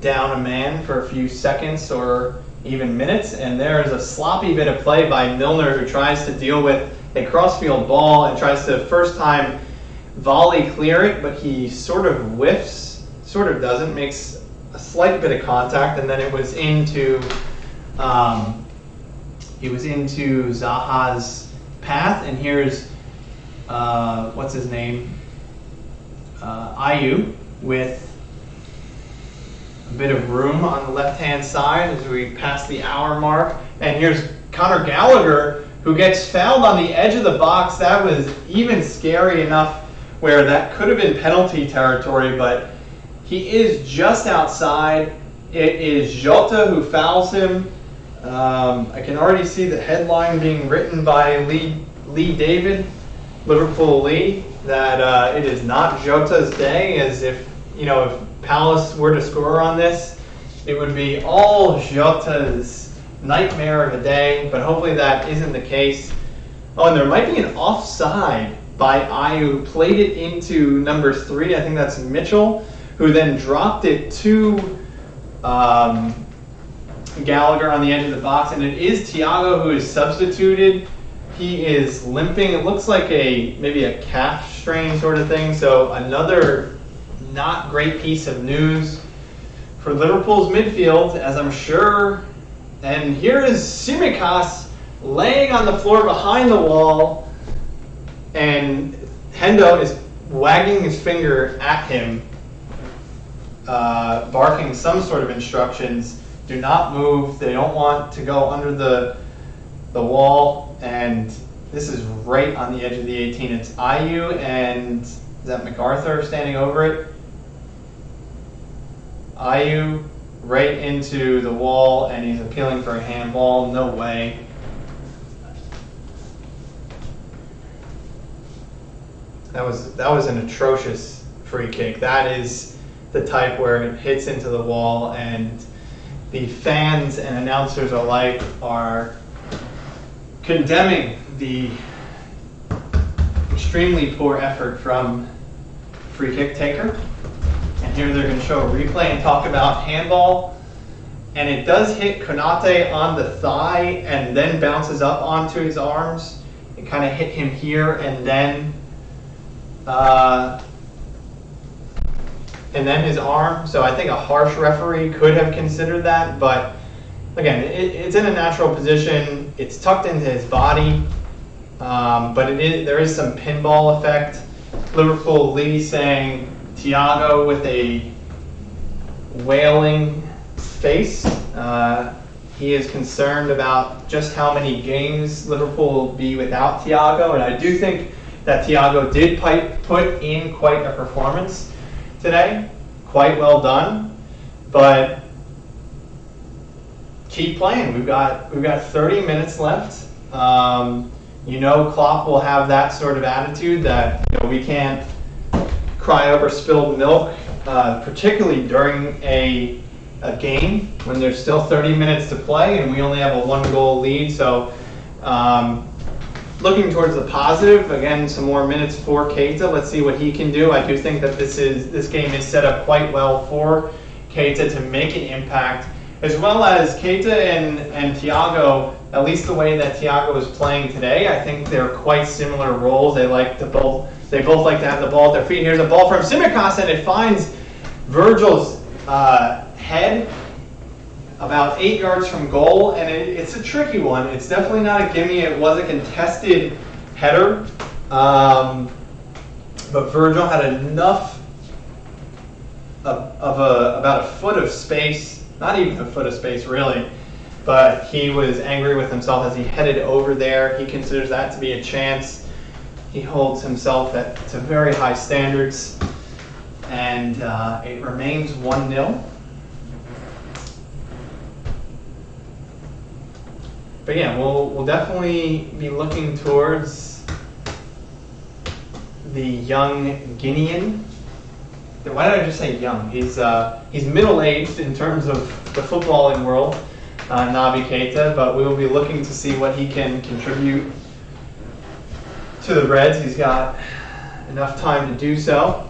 down a man for a few seconds or even minutes. And there is a sloppy bit of play by Milner, who tries to deal with a crossfield ball and tries to first time volley clear it, but he sort of whiffs, sort of doesn't, makes a slight bit of contact, and then it was into Zaha's path. And here's what's his name, Ayew, with a bit of room on the left-hand side as we pass the hour mark. And here's Conor Gallagher, who gets fouled on the edge of the box. That was even scary enough where that could have been penalty territory, but he is just outside. It is Jota who fouls him. I can already see the headline being written by Lee David, Liverpool Lee, that it is not Jota's day, as if Palace were to score on this, it would be all Jota's nightmare of a day, but hopefully that isn't the case. Oh, and there might be an offside by Ayew, played it into number 3, I think that's Mitchell, who then dropped it to Gallagher on the edge of the box, and it is Thiago who is substituted. He is limping. It looks like maybe a calf strain sort of thing, so another not great piece of news for Liverpool's midfield, as I'm sure. And here is Tsimikas laying on the floor behind the wall, and Hendo is wagging his finger at him, barking some sort of instructions. Do not move. They don't want to go under the wall. And this is right on the edge of the 18. It's Ayew and is that MacArthur standing over it? Ayew right into the wall, and he's appealing for a handball. No way. That was an atrocious free kick. That is the type where it hits into the wall, and the fans and announcers alike are condemning the extremely poor effort from free kick taker. And here they're going to show a replay and talk about handball. And it does hit Konate on the thigh and then bounces up onto his arms. It kind of hit him here and then his arm. So I think a harsh referee could have considered that. But again, it's in a natural position. It's tucked into his body. But there is some pinball effect. Liverpool Lee saying Thiago with a wailing face. He is concerned about just how many games Liverpool will be without Thiago, and I do think that Thiago did put in quite a performance today. Quite well done, but keep playing. We've got 30 minutes left. Klopp will have that sort of attitude that we can't cry over spilled milk, particularly during a game when there's still 30 minutes to play and we only have a 1-goal lead. So looking towards the positive, again, some more minutes for Keita. Let's see what he can do. I do think that this game is set up quite well for Keita to make an impact, as well as Keita and Thiago. At least the way that Thiago is playing today, I think they're quite similar roles. They both like to have the ball at their feet. Here's a ball from Tsimikas, and it finds Virgil's head about 8 yards from goal, and it's a tricky one. It's definitely not a gimme. It was a contested header, but Virgil had enough of about a foot of space, not even a foot of space really, but he was angry with himself as he headed over there. He considers that to be a chance. He holds himself to very high standards, and it remains 1-0. But yeah, we'll definitely be looking towards the young Guinean. Why did I just say young? He's middle-aged in terms of the footballing world, Naby Keita, but we will be looking to see what he can contribute to the Reds. He's got enough time to do so.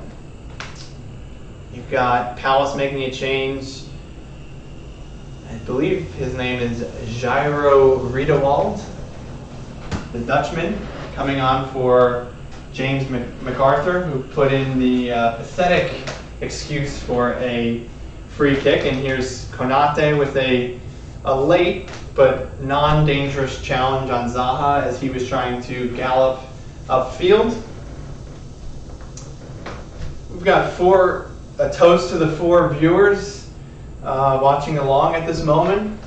You've got Palace making a change. I believe his name is Jairo Riedewald, the Dutchman, coming on for James MacArthur, who put in the pathetic excuse for a free kick. And here's Konate with a late but non-dangerous challenge on Zaha as he was trying to gallop upfield. We've got a toast to the 4 viewers watching along at this moment.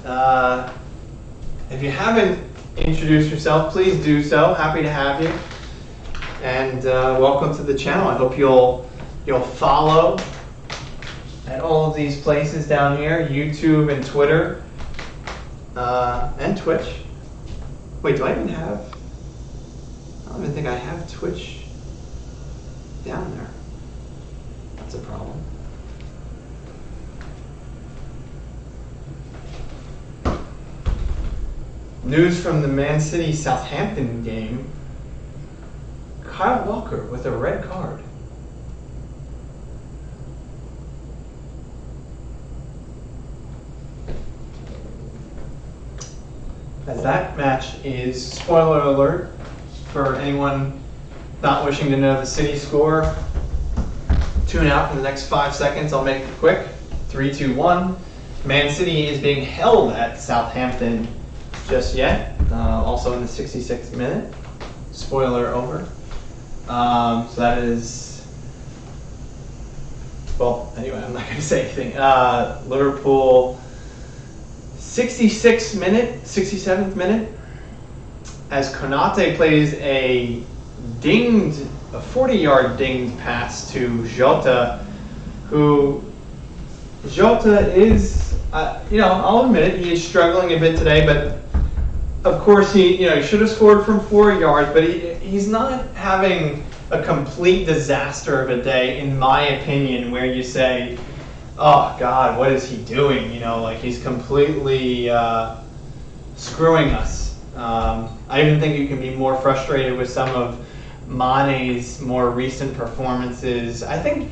If you haven't introduced yourself, please do so. Happy to have you. And welcome to the channel. I hope you'll follow at all of these places down here, YouTube and Twitter, and Twitch. Wait, do I even have? I don't even think I have Twitch down there. That's a problem. News from the Man City Southampton game. Kyle Walker with a red card. As that match is, spoiler alert, for anyone not wishing to know the City score, tune out for the next 5 seconds. I'll make it quick. 3, 2, 1. Man City is being held at Southampton just yet. Also in the 66th minute. Spoiler over. So that is, well, anyway, I'm not going to say anything. Liverpool, 67th minute, as Konate plays a 40-yard dinged pass to Jota, who, Jota is, I'll admit it, he is struggling a bit today, but of course he should have scored from 4 yards, but he's not having a complete disaster of a day, in my opinion, where you say, oh God, what is he doing? He's completely screwing us. I even think you can be more frustrated with some of Mane's more recent performances. I think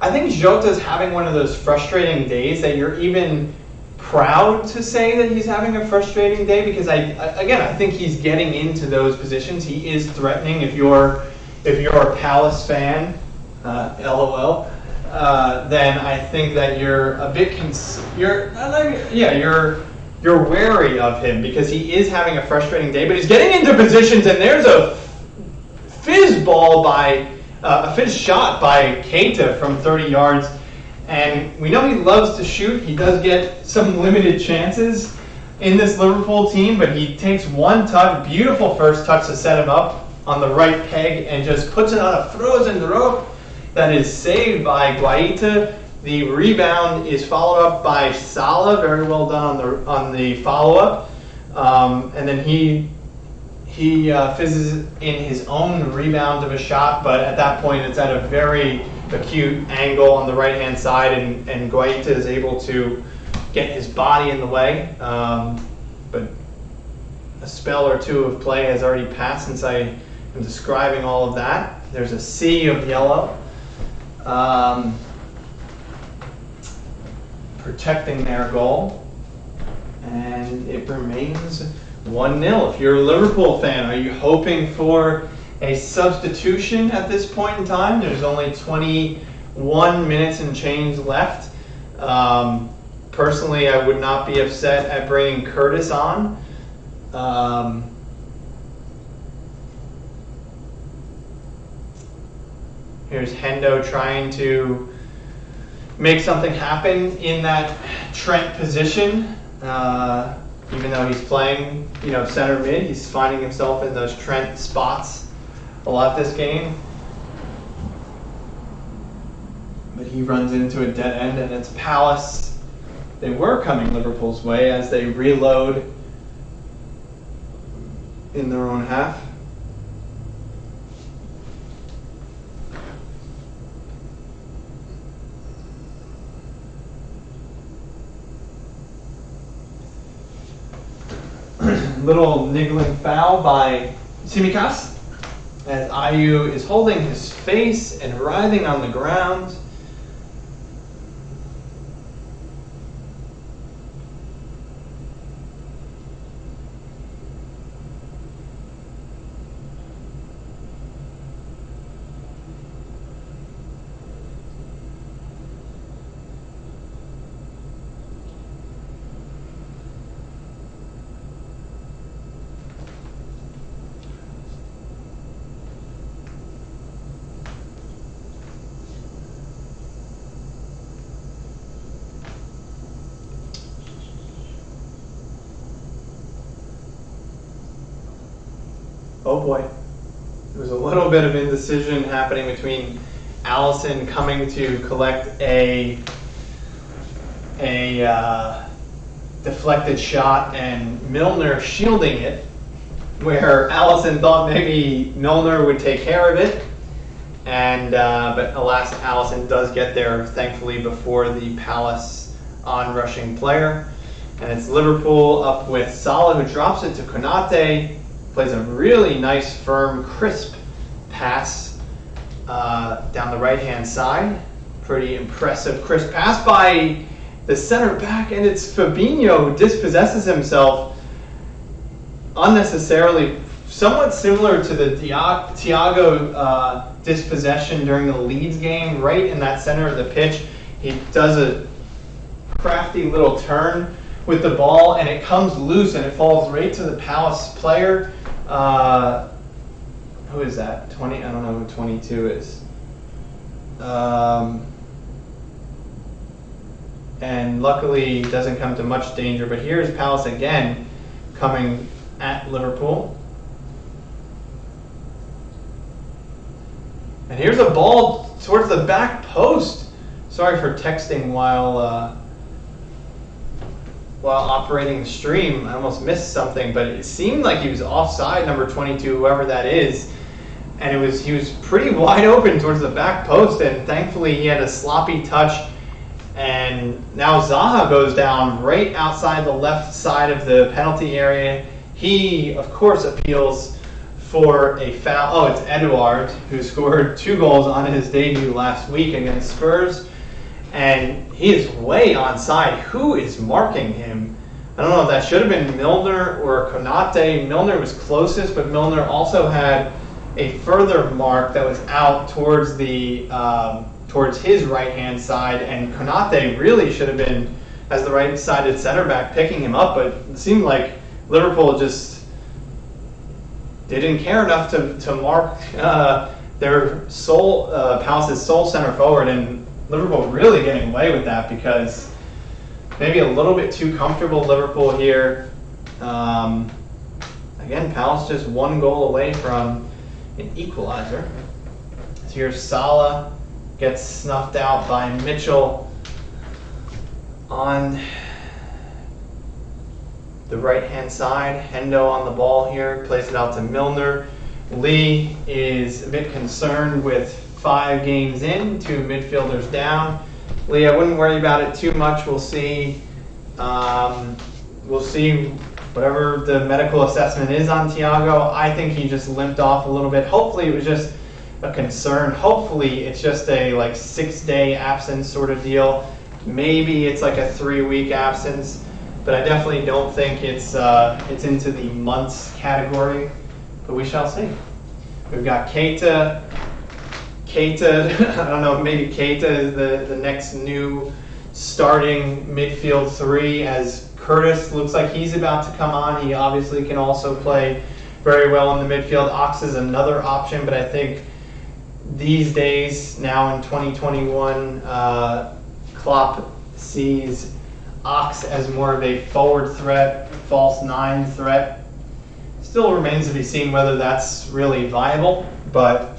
Jota's having one of those frustrating days that you're even proud to say that he's having a frustrating day, because I think he's getting into those positions. He is threatening. If you're a Palace fan, LOL, then I think that you're a bit you're wary of him, because he is having a frustrating day. But he's getting into positions, and there's a fizz shot by Keita from 30 yards. And we know he loves to shoot. He does get some limited chances in this Liverpool team, but he takes one touch, beautiful first touch to set him up on the right peg, and just puts it on a frozen rope that is saved by Guaita. The rebound is followed up by Salah, very well done on the follow-up. And then he fizzes in his own rebound of a shot, but at that point it's at a very acute angle on the right-hand side, and Guaita is able to get his body in the way. But a spell or two of play has already passed since I am describing all of that. There's a sea of yellow. Protecting their goal. And it remains 1-0. If you're a Liverpool fan, are you hoping for a substitution at this point in time? There's only 21 minutes and change left. Personally, I would not be upset at bringing Curtis on. Here's Hendo trying to make something happen in that Trent position. Even though he's playing, center mid, he's finding himself in those Trent spots a lot this game. But he runs into a dead end, and it's Palace. They were coming Liverpool's way as they reload in their own half. little niggling foul by Tsimikas, as Ayew is holding his face and writhing on the ground. Oh boy. There was a little bit of indecision happening between Allison coming to collect a deflected shot and Milner shielding it, where Allison thought maybe Milner would take care of it. And but alas, Allison does get there, thankfully, before the Palace on-rushing player. And it's Liverpool up with Salah, who drops it to Konate. Plays a really nice, firm, crisp pass down the right-hand side. Pretty impressive, crisp pass by the center back, and it's Fabinho who dispossesses himself unnecessarily, somewhat similar to the Thiago dispossession during the Leeds game, right in that center of the pitch. He does a crafty little turn with the ball, and it comes loose, and it falls right to the Palace player. Who is that? 20? I don't know who 22 is. And luckily it doesn't come to much danger. But here's Palace again coming at Liverpool. And here's a ball towards the back post. Sorry for texting while operating the stream. I almost missed something, but it seemed like he was offside, number 22, whoever that is. And he was pretty wide open towards the back post, and thankfully he had a sloppy touch. And now Zaha goes down right outside the left side of the penalty area. He, of course, appeals for a foul. Oh, it's Edouard, who scored 2 goals on his debut last week against Spurs. And he is way onside. Who is marking him? I don't know if that should have been Milner or Konate. Milner was closest, but Milner also had a further mark that was out towards the towards his right-hand side, and Konate really should have been, as the right-sided center back, picking him up, but it seemed like Liverpool just didn't care enough to mark their Palace's sole center forward, and Liverpool really getting away with that because maybe a little bit too comfortable Liverpool here. Again, Palace just 1 goal away from an equalizer. So here's Salah, gets snuffed out by Mitchell on the right-hand side. Hendo on the ball here, plays it out to Milner. Lee is a bit concerned with 5 games in, 2 midfielders down. Lee, I wouldn't worry about it too much. We'll see. We'll see whatever the medical assessment is on Thiago. I think he just limped off a little bit. Hopefully it was just a concern. Hopefully it's just a 6-day absence sort of deal. Maybe it's like a 3-week absence, but I definitely don't think it's into the months category. But we shall see. We've got Keita. I don't know, maybe Keita is the next new starting midfield 3, as Curtis looks like he's about to come on. He obviously can also play very well in the midfield. Ox is another option, but I think these days, now in 2021, Klopp sees Ox as more of a forward threat, false 9 threat. Still remains to be seen whether that's really viable, but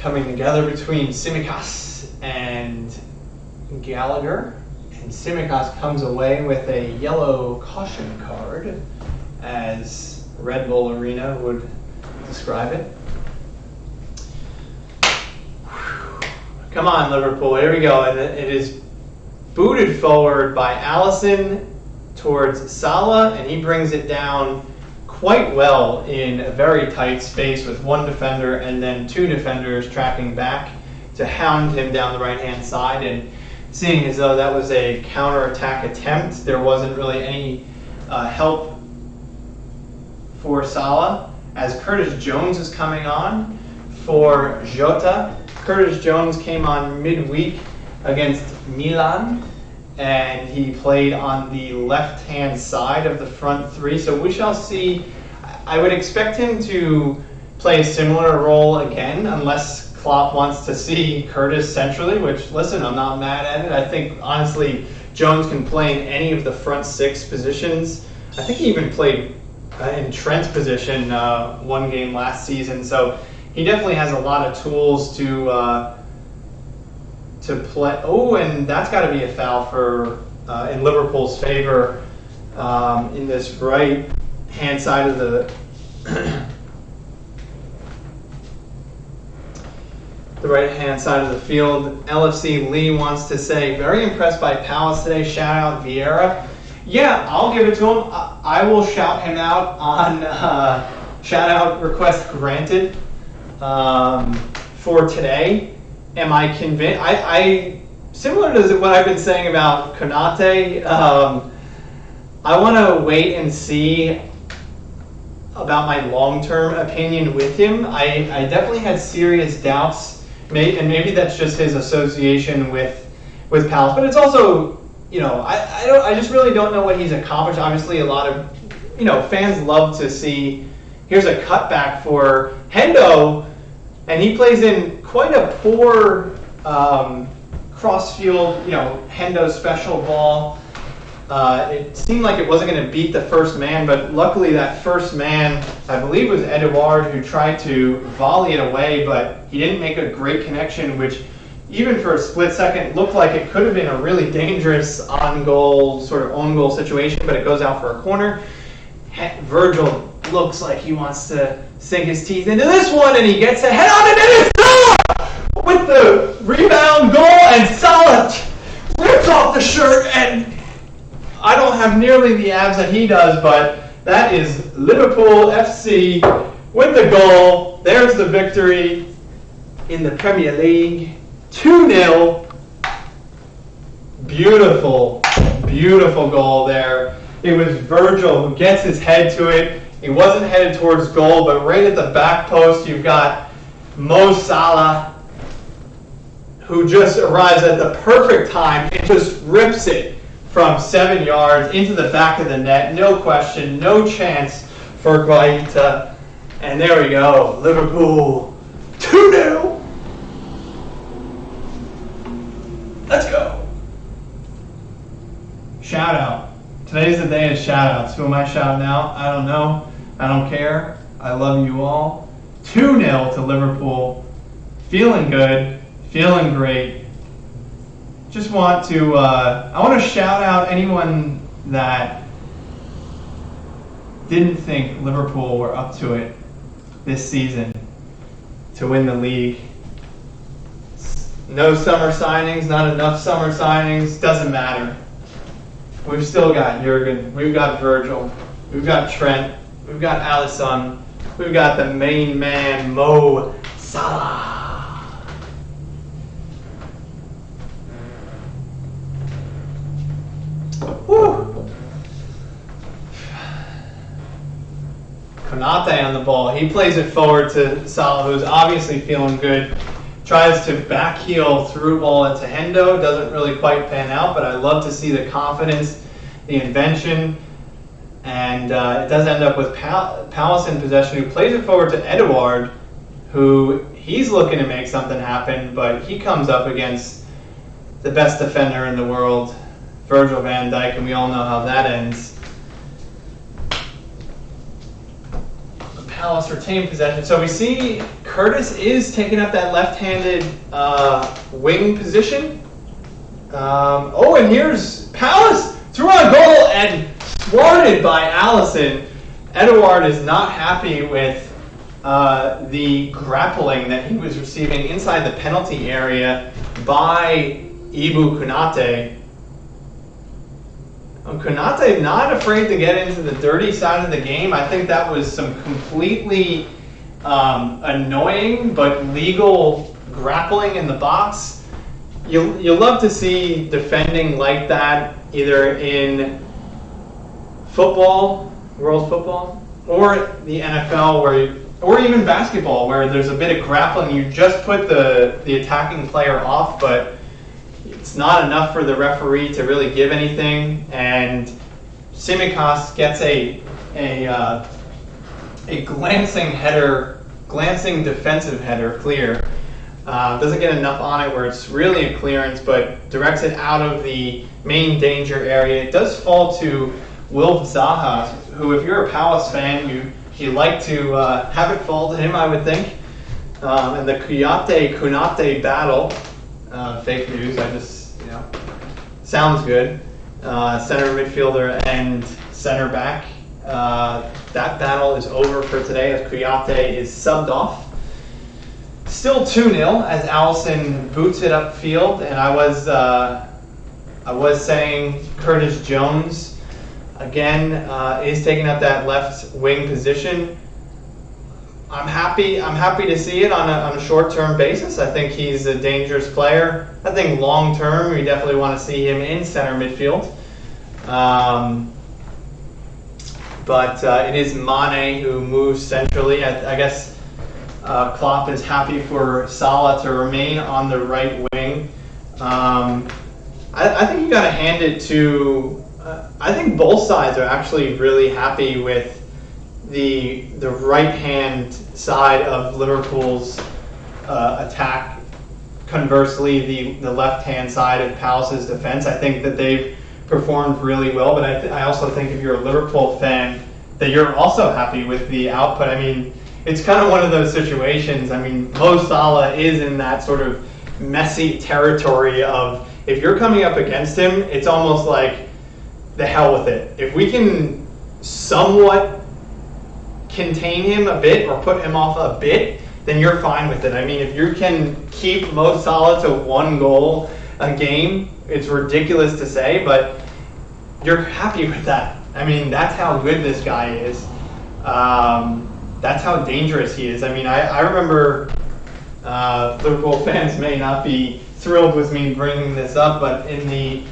coming together between Tsimikas and Gallagher. And Tsimikas comes away with a yellow caution card, as Red Bull Arena would describe it. Come on, Liverpool, here we go. And it is booted forward by Alisson towards Salah, and he brings it down quite well in a very tight space with one defender and then two defenders tracking back to hound him down the right-hand side. And seeing as though that was a counter-attack attempt, there wasn't really any help for Salah, as Curtis Jones is coming on for Jota. Curtis Jones came on midweek against Milan, and he played on the left-hand side of the front three. So we shall see. I would expect him to play a similar role again, unless Klopp wants to see Curtis centrally, which, listen, I'm not mad at it. I think, honestly, Jones can play in any of the front six positions. I think he even played in Trent's position one game last season. So he definitely has a lot of tools to play. Oh, and that's got to be a foul for in Liverpool's favor in this right-hand side of the the right-hand side of the field. LFC Lee wants to say, very impressed by Palace today. Shout out Vieira. Yeah, I'll give it to him. I will shout him out on shout out request granted for today. Am I convinced? I similar to what I've been saying about Konate, I want to wait and see about my long-term opinion with him. I definitely had serious doubts, and maybe that's just his association with Palace, but it's also, I just really don't know what he's accomplished. Obviously, a lot of, fans love to see, here's a cutback for Hendo, and he plays in quite a poor cross-field, Hendo special ball. It seemed like it wasn't going to beat the first man, but luckily that first man, I believe, was Edouard, who tried to volley it away, but he didn't make a great connection, which even for a split second looked like it could have been a really dangerous on-goal, sort of own-goal situation, but it goes out for a corner. Virgil looks like he wants to sink his teeth into this one, and he gets a head on it, and it's Salah with the rebound goal, and Salah rips off the shirt, and I don't have nearly the abs that he does, but that is Liverpool FC with the goal. There's the victory in the Premier League. 2-0. Beautiful, beautiful goal there. It was Virgil who gets his head to it. He wasn't headed towards goal, but right at the back post, you've got Mo Salah, who just arrives at the perfect time and just rips it from 7 yards into the back of the net. No question, no chance for Guaita. And there we go, Liverpool 2-0. Let's go. Shout out. Today's the day of shout outs. Who am I shouting out? I don't know. I don't care. I love you all. 2-0 to Liverpool. Feeling good. Feeling great. Just want to, I want to shout out anyone that didn't think Liverpool were up to it this season to win the league. No summer signings, not enough summer signings, doesn't matter. We've still got Jurgen, we've got Virgil, we've got Trent, we've got Alisson, we've got the main man, Mo Salah. Woo! Konate on the ball. He plays it forward to Salah, who's obviously feeling good. Tries to back heel through ball into Hendo. Doesn't really quite pan out, but I love to see the confidence, the invention. And it does end up with Palace in possession, who plays it forward to Edouard, who he's looking to make something happen, but he comes up against the best defender in the world, Virgil van Dijk, and we all know how that ends. Palace retain possession. So we see Curtis is taking up that left-handed wing position. And here's Palace through on goal and thwarted by Allison. Edouard is not happy with the grappling that he was receiving inside the penalty area by Ibu Konate. Konate not afraid to get into the dirty side of the game. I think that was some completely annoying but legal grappling in the box. You love to see defending like that, either in football, world football, or the NFL, or even basketball, where there's a bit of grappling. You just put the attacking player off, but it's not enough for the referee to really give anything. And Tsimikas gets a glancing defensive header clear. Doesn't get enough on it where it's really a clearance, but directs it out of the main danger area. It does fall to Wilf Zaha, who, if you're a Palace fan, you like to have it fall to him, I would think. And the Konate battle, fake news, sounds good. Center midfielder and center back. That battle is over for today as Konate is subbed off. Still 2-0 as Allison boots it upfield, and I was saying Curtis Jones again is taking up that left wing position. I'm happy to see it on a short-term basis. I think he's a dangerous player. I think long-term we definitely want to see him in center midfield. But it is Mane who moves centrally. I guess Klopp is happy for Salah to remain on the right wing. I think you got to hand it to. I think both sides are actually really happy with the right-hand side of Liverpool's attack. Conversely, the left-hand side of Palace's defense. I think that they've performed really well. But I also think if you're a Liverpool fan, that you're also happy with the output. I mean, it's kind of one of those situations. I mean, Mo Salah is in that sort of messy territory of, if you're coming up against him, it's almost like, the hell with it. If we can somewhat contain him a bit or put him off a bit, then you're fine with it. I mean, if you can keep Mo Salah to 1 goal a game, it's ridiculous to say, but you're happy with that. I mean, that's how good this guy is. That's how dangerous he is. I mean, I remember Liverpool fans may not be thrilled with me bringing this up, but in the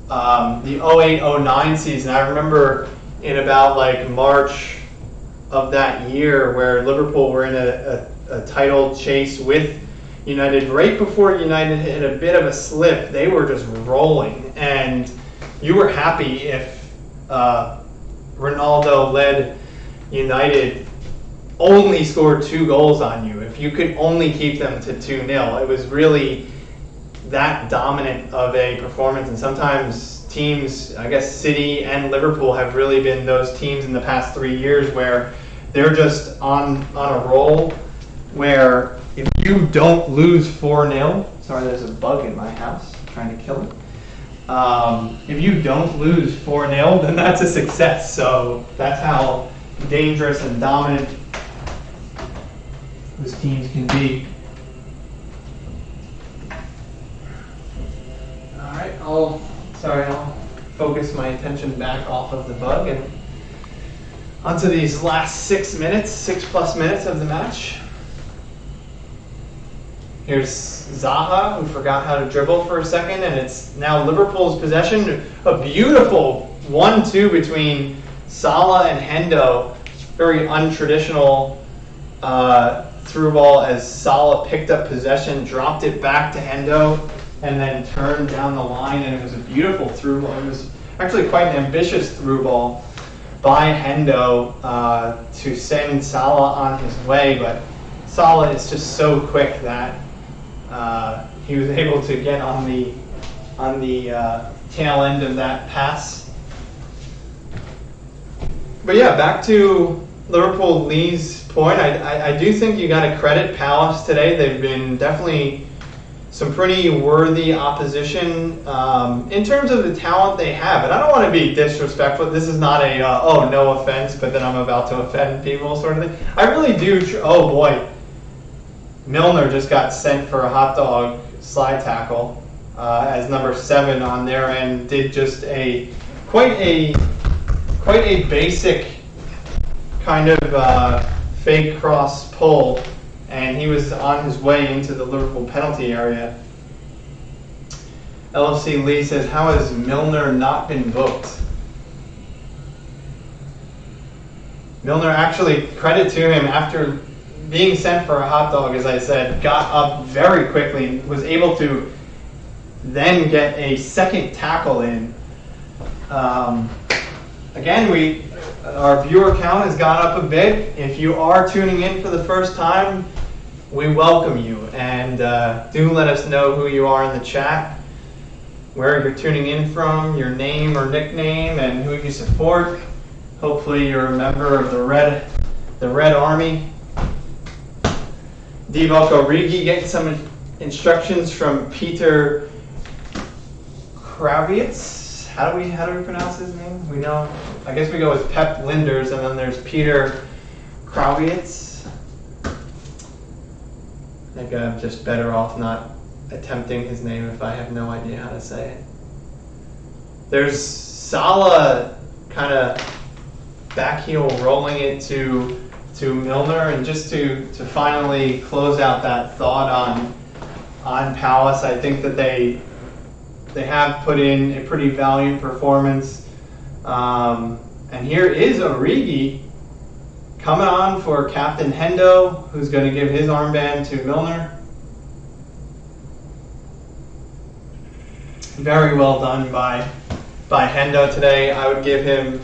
08-09 season, I remember in about like March of that year where Liverpool were in a title chase with United. Right before United hit a bit of a slip, they were just rolling, and you were happy if Ronaldo-led United only scored 2 goals on you. If you could only keep them to 2-0, it was really that dominant of a performance. And sometimes teams, I guess City and Liverpool have really been those teams in the past 3 years where they're just on a roll, where if you don't lose 4-0, sorry, there's a bug in my house trying to kill it. If you don't lose 4-0, then that's a success. So that's how dangerous and dominant those teams can be. All right, I'll focus my attention back off of the bug and onto these last 6 plus minutes of the match. Here's Zaha, who forgot how to dribble for a second, and it's now Liverpool's possession. A beautiful 1-2 between Salah and Hendo. Very untraditional through ball as Salah picked up possession, dropped it back to Hendo, and then turned down the line, and it was a beautiful through ball. It was actually quite an ambitious through ball by Hendo to send Salah on his way, but Salah is just so quick that he was able to get on the tail end of that pass. But yeah, back to Liverpool leads point, I do think you got to credit Palace today. They've been definitely some pretty worthy opposition in terms of the talent they have. And I don't want to be disrespectful. This is not a, oh, no offense, but then I'm about to offend people sort of thing. I really do, oh boy, Milner just got sent for a hot dog slide tackle as number 7 on their end. Did just quite a basic kind of fake cross pull, and he was on his way into the Liverpool penalty area. LFC Lee says, how has Milner not been booked? Milner, actually, credit to him, after being sent for a hot dog, as I said, got up very quickly, was able to then get a second tackle in. Again, our viewer count has gone up a bit. If you are tuning in for the first time, we welcome you, and do let us know who you are in the chat, where you're tuning in from, your name or nickname, and who you support. Hopefully you're a member of the Red Army. Divock Origi getting some instructions from Peter Krawietz. How do we pronounce his name? We know. I guess we go with Pep Linders, and then there's Peter Krawietz. I think I'm just better off not attempting his name if I have no idea how to say it. There's Salah kind of back heel rolling it to Milner, and just to finally close out that thought on Palace, I think that they have put in a pretty valiant performance. And here is Origi coming on for Captain Hendo, who's going to give his armband to Milner. Very well done by Hendo today. I would give him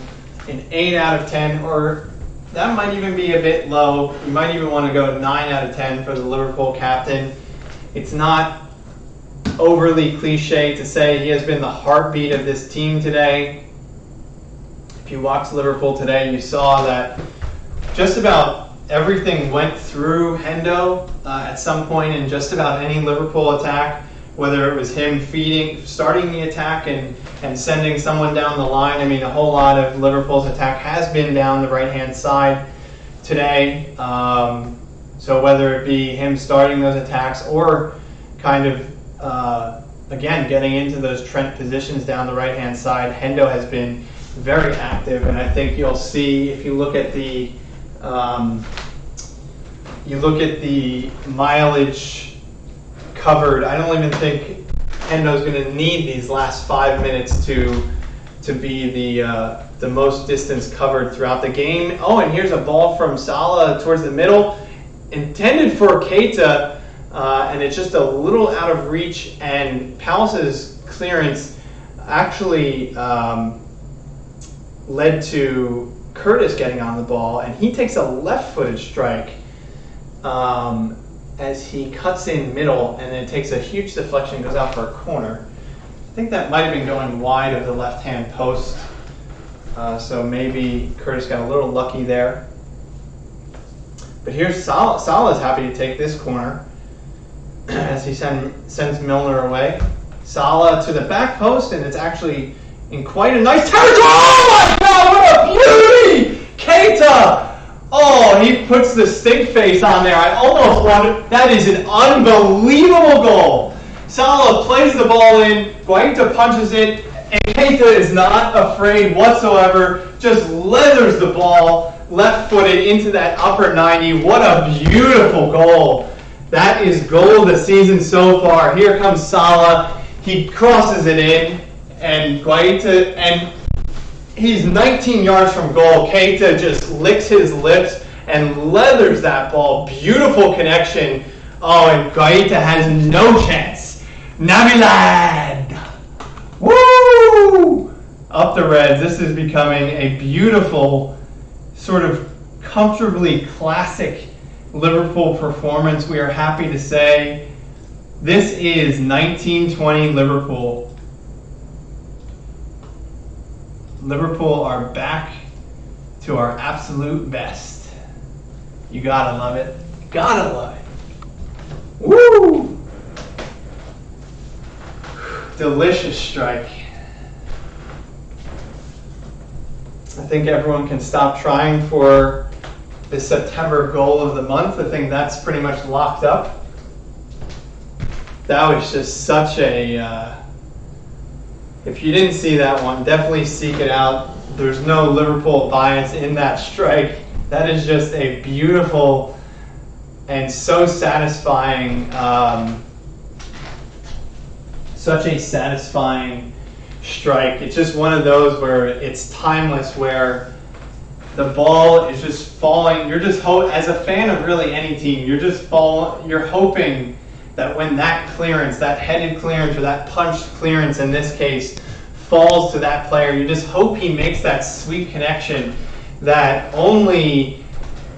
an 8 out of 10, or that might even be a bit low. You might even want to go 9 out of 10 for the Liverpool captain. It's not overly cliche to say he has been the heartbeat of this team today. If you watched Liverpool today, you saw that just about everything went through Hendo at some point in just about any Liverpool attack, whether it was him starting the attack and sending someone down the line. I mean, a whole lot of Liverpool's attack has been down the right-hand side today. So whether it be him starting those attacks or kind of, again, getting into those Trent positions down the right-hand side, Hendo has been very active, and I think you'll see, if you look at the mileage covered, I don't even think Hendo's going to need these last 5 minutes to be the most distance covered throughout the game. Oh, and here's a ball from Salah towards the middle, intended for Keita, and it's just a little out of reach, and Palace's clearance actually led to Curtis getting on the ball, and he takes a left-footed strike as he cuts in middle, and then takes a huge deflection, goes out for a corner. I think that might have been going wide of the left-hand post, so maybe Curtis got a little lucky there. But here's Salah. Salah's happy to take this corner as he sends Milner away. Salah to the back post, and it's actually in quite a nice territory. Oh my God, what a beauty! Keita! Oh, he puts the stink face on there. I almost wanted, that is an unbelievable goal. Salah plays the ball in, Guaita punches it, and Keita is not afraid whatsoever, just leathers the ball left-footed into that upper 90. What a beautiful goal. That is goal of the season so far. Here comes Salah. He crosses it in, and Guaita, and he's 19 yards from goal. Keita just licks his lips and leathers that ball. Beautiful connection. Oh, and Guaita has no chance. Nabilad! Woo! Up the Reds. This is becoming a beautiful, sort of comfortably classic Liverpool performance. We are happy to say this is 1920 Liverpool. Liverpool are back to our absolute best. You gotta love it. Gotta love it. Woo! Delicious strike. I think everyone can stop trying for the September goal of the month. I think that's pretty much locked up. That was just such a... if you didn't see that one, definitely seek it out. There's no Liverpool bias in that strike. That is just a beautiful and so satisfying, such a satisfying strike. It's just one of those where it's timeless, where the ball is just falling. You're just as a fan of really any team, you're hoping that when that clearance, that headed clearance or that punched clearance in this case, falls to that player, you just hope he makes that sweet connection that only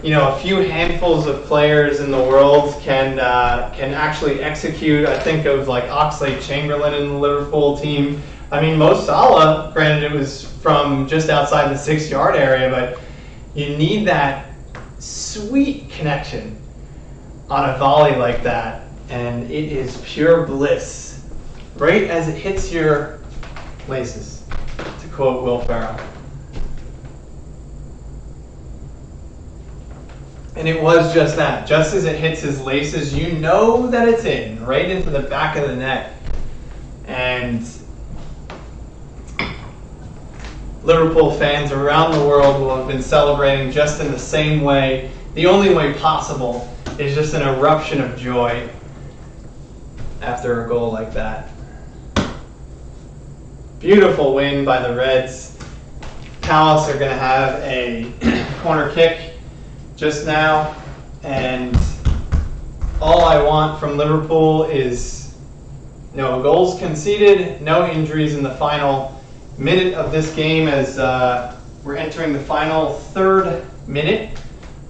a few handfuls of players in the world can actually execute. I think of like Oxlade-Chamberlain in the Liverpool team. I mean, Mo Salah, granted it was from just outside the 6-yard area, but you need that sweet connection on a volley like that, and it is pure bliss right as it hits your laces, to quote Will Ferrell. And it was just that. Just as it hits his laces, you know that it's in, right into the back of the net. And Liverpool fans around the world will have been celebrating just in the same way. The only way possible is just an eruption of joy after a goal like that. Beautiful win by the Reds. Palace are going to have a corner kick just now, and all I want from Liverpool is no goals conceded, no injuries in the final minute of this game, as we're entering the final third minute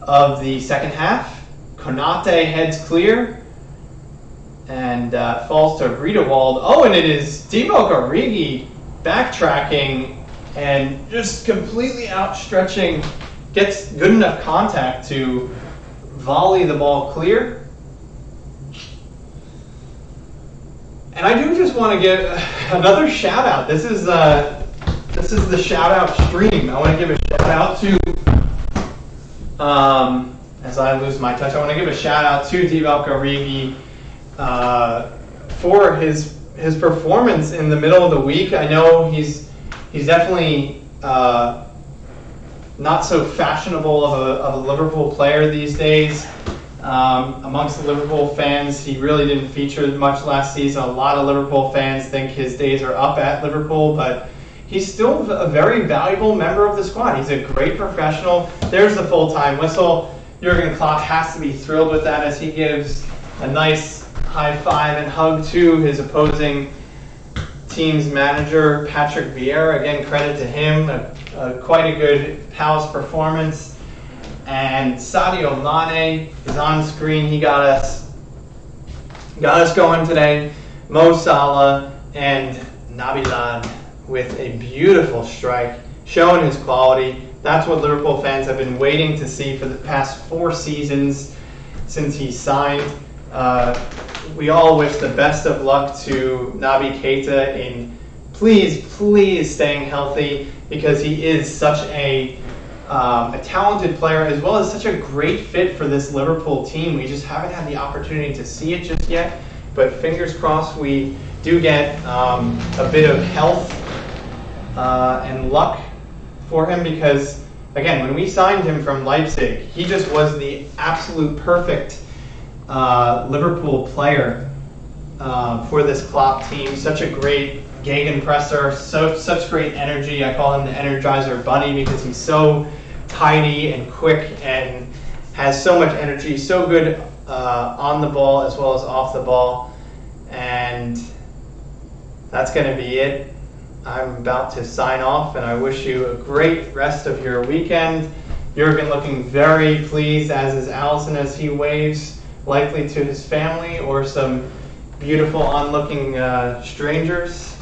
of the second half. Konate heads clear and falls to Riedewald. Oh, and it is Divock Origi backtracking and just completely outstretching, gets good enough contact to volley the ball clear. And I do just want to give another shout out. This is the shout out stream. I want to give a shout out to, as I lose my touch, I want to give a shout out to Divock Origi for his performance in the middle of the week. I know he's definitely not so fashionable of a Liverpool player these days. Amongst the Liverpool fans, he really didn't feature much last season. A lot of Liverpool fans think his days are up at Liverpool, but he's still a very valuable member of the squad. He's a great professional. There's the full-time whistle. Jurgen Klopp has to be thrilled with that, as he gives a nice high five and hug to his opposing team's manager, Patrick Vieira. Again, credit to him. Quite a good Palace performance. And Sadio Mane is on screen. He got us going today. Mo Salah and Nabilad with a beautiful strike, showing his quality. That's what Liverpool fans have been waiting to see for the past 4 seasons since he signed. We all wish the best of luck to Naby Keita in please staying healthy, because he is such a talented player, as well as such a great fit for this Liverpool team. We just haven't had the opportunity to see it just yet, but fingers crossed we do get a bit of health and luck for him, because again, when we signed him from Leipzig, he just was the absolute perfect Liverpool player for this Klopp team. Such a great gegenpresser, such great energy. I call him the Energizer Bunny, because he's so tidy and quick and has so much energy, so good on the ball as well as off the ball. And that's going to be it. I'm about to sign off, and I wish you a great rest of your weekend. Jurgen looking very pleased, as is Allison, as he waves, likely to his family or some beautiful onlooking strangers.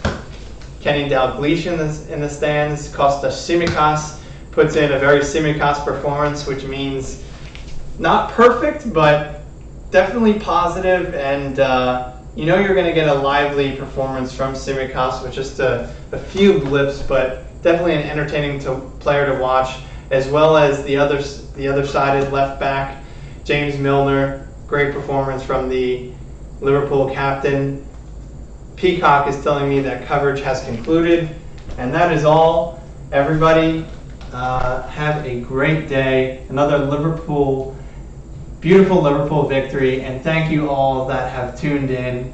Kenny Dalglish in the stands. Kostas Tsimikas puts in a very Tsimikas performance, which means not perfect, but definitely positive, and you know you're going to get a lively performance from Tsimikas with just a few blips, but definitely an entertaining player to watch, as well as the other sided left back, James Milner. Great performance from the Liverpool captain. Peacock is telling me that coverage has concluded, and that is all. Everybody, have a great day. Another beautiful Liverpool victory, and thank you all that have tuned in.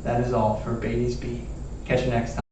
That is all for Beaty's Beat. Catch you next time.